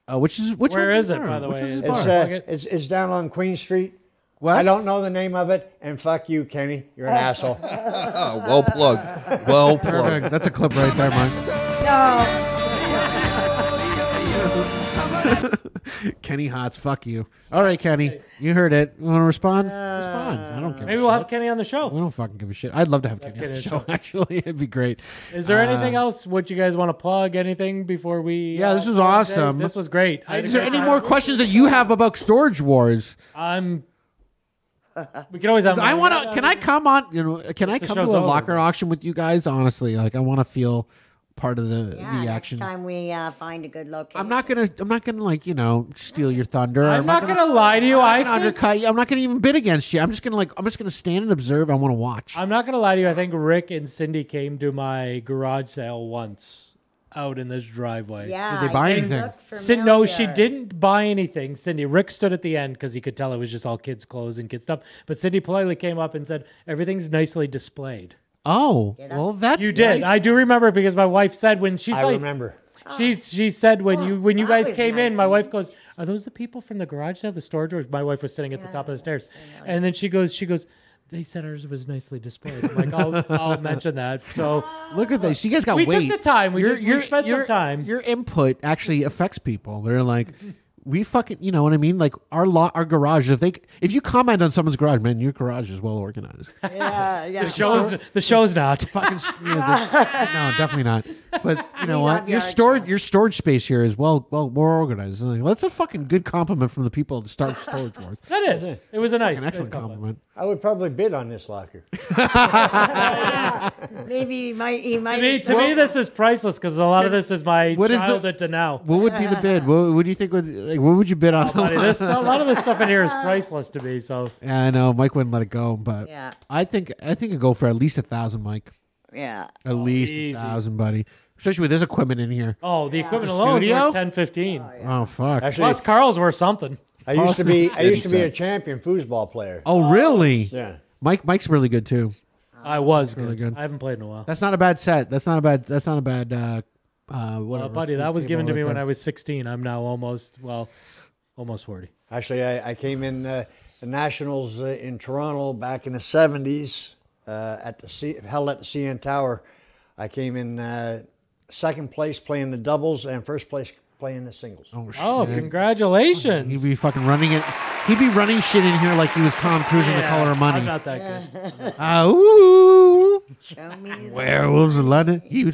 Which Where one's is his it, bar? by the Which way? one's his Is bar? It's Plug it. it's down on Queen Street. West? I don't know the name of it, and fuck you, Kenny. You're an asshole. Oh, well plugged. Well plugged. Perfect. That's a clip right there, Mike. Kenny Hotz, fuck you. All right, Kenny, you heard it. You want to respond? Respond. I don't care. Maybe we'll have Kenny on the show. We don't fucking give a shit. I'd love to have Kenny on Kenny the on the show. show. Actually, it'd be great. Is there anything else? What you guys want to plug? Anything before we? Yeah, this was plug awesome. it? This was great. I had a Is there great any time. more questions that you have about Storage Wars? We can always have. I want to. Can I come on? Can I the come to a show's over. locker auction with you guys? Honestly, like I want to feel part of the next action. time we find a good location. I'm not gonna like steal your thunder. I'm not gonna lie to you. I'm I not think, undercut you. I'm not gonna even bid against you. I'm just gonna stand and observe. I want to watch. I'm not gonna lie to you. I think Rick and Cindy came to my garage sale once out in this driveway. Yeah. Did they buy you anything? look No, she familiar. didn't buy anything. Cindy, Rick stood at the end because he could tell it was just all kids' clothes and kids' stuff. But Cindy politely came up and said, "Everything's nicely displayed." Oh, Did I? well, that's You did. nice. I do remember because my wife said when she's I like, remember. she said when you that guys was came nice in, my of wife you. goes, "Are those the people from the garage sale, the storage doors?" My wife was sitting at the top of the stairs, and then she goes, "They said ours was nicely displayed." I'm like, I'll mention that. So Look at this. You guys got we weight. took the time. We spent some your- time. Your input actually affects people. They're like, we fucking, you know what I mean? Like our garage. If you comment on someone's garage, man, your garage is well organized. Yeah. The show's not. Fucking, no, definitely not. But you know We what? love Your storage space here is well more organized. Like, that's a fucking good compliment from the people at the Start Storage Wars. That is. It was a nice, An excellent nice compliment. compliment. I would probably bid on this locker. Maybe he might. To me, this is priceless because a lot of this is my childhood to now. What would be the bid? What do you think would what would you bid on? Buddy, a lot of this stuff in here is priceless to me. So yeah, I know Mike wouldn't let it go, but Yeah. I think it'd go for at least 1,000, Mike. Yeah. At least easy. 1,000, buddy. Especially with this equipment in here. Oh, the equipment The alone is studio? worth 10, 15. Oh fuck. Actually, Plus, Carl's worth something. I used to be a champion foosball player. Oh really? Yeah. Mike's really good too. I was really good. I haven't played in a while. That's not a bad set. That's not a bad. Whatever. Well, buddy, that was given to me when I was 16. I'm now almost 40. Actually, I came in the Nationals in Toronto back in the 70s held at the CN Tower. I came in second place playing the doubles and first place playing the singles. Oh, congratulations. He'd be fucking running it. He'd be running shit in here like he was Tom Cruise in The Color of Money. I'm not that good. Ooh. Show me. Werewolves of London. He'd be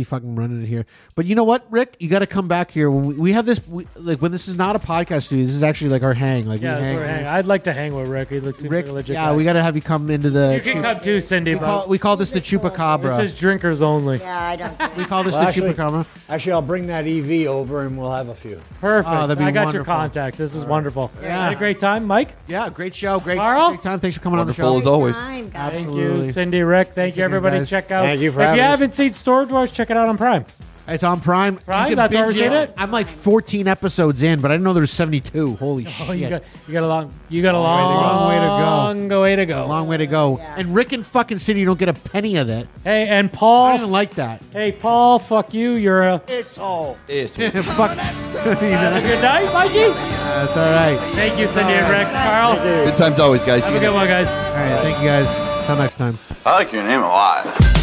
fucking running it here. But you know what, Rick? You got to come back here when we have this. When this is not a podcast studio, this is actually like our hang. Like Yeah, we we're hanging. I'd like to hang with Rick. He looks Rick, like a legit yeah, guy. we got to have you come into the. You can come too, Cindy. We call this the Chupacabra. This is drinkers only. Yeah, I don't. We call this the Chupacabra. Actually, I'll bring that EV over and we'll have a few. Perfect. Oh, that'd be I got your wonderful. contact. This is wonderful. Yeah. Had a great time, Mike. Yeah, great show. Great Carl? time. Thanks for coming Wonderful on the as show. always. Time, guys. Thank Absolutely. you, Cindy, Rick. Thank you, again, everybody. guys. Check out. Thank you for if you having us. haven't seen Storage Wars, check it out on Prime. It's on Prime. Prime? You can That's where binge we're seeing it? I'm like 14 episodes in, but I didn't know there was 72. Holy Oh, shit. you got a long Long way to go. long way to go. A long way to go. And Rick and fucking City don't get a penny of it. Hey, and I Paul. didn't like that. Hey, Paul. Fuck you. You're a. Asshole. Fuck. Have a good night, Mikey. That's all right. Thank you, Cindy and Rick. Carl. Good times always, guys. Have a good one, guys. All right. Thank you guys. Till next time. I like your name a lot.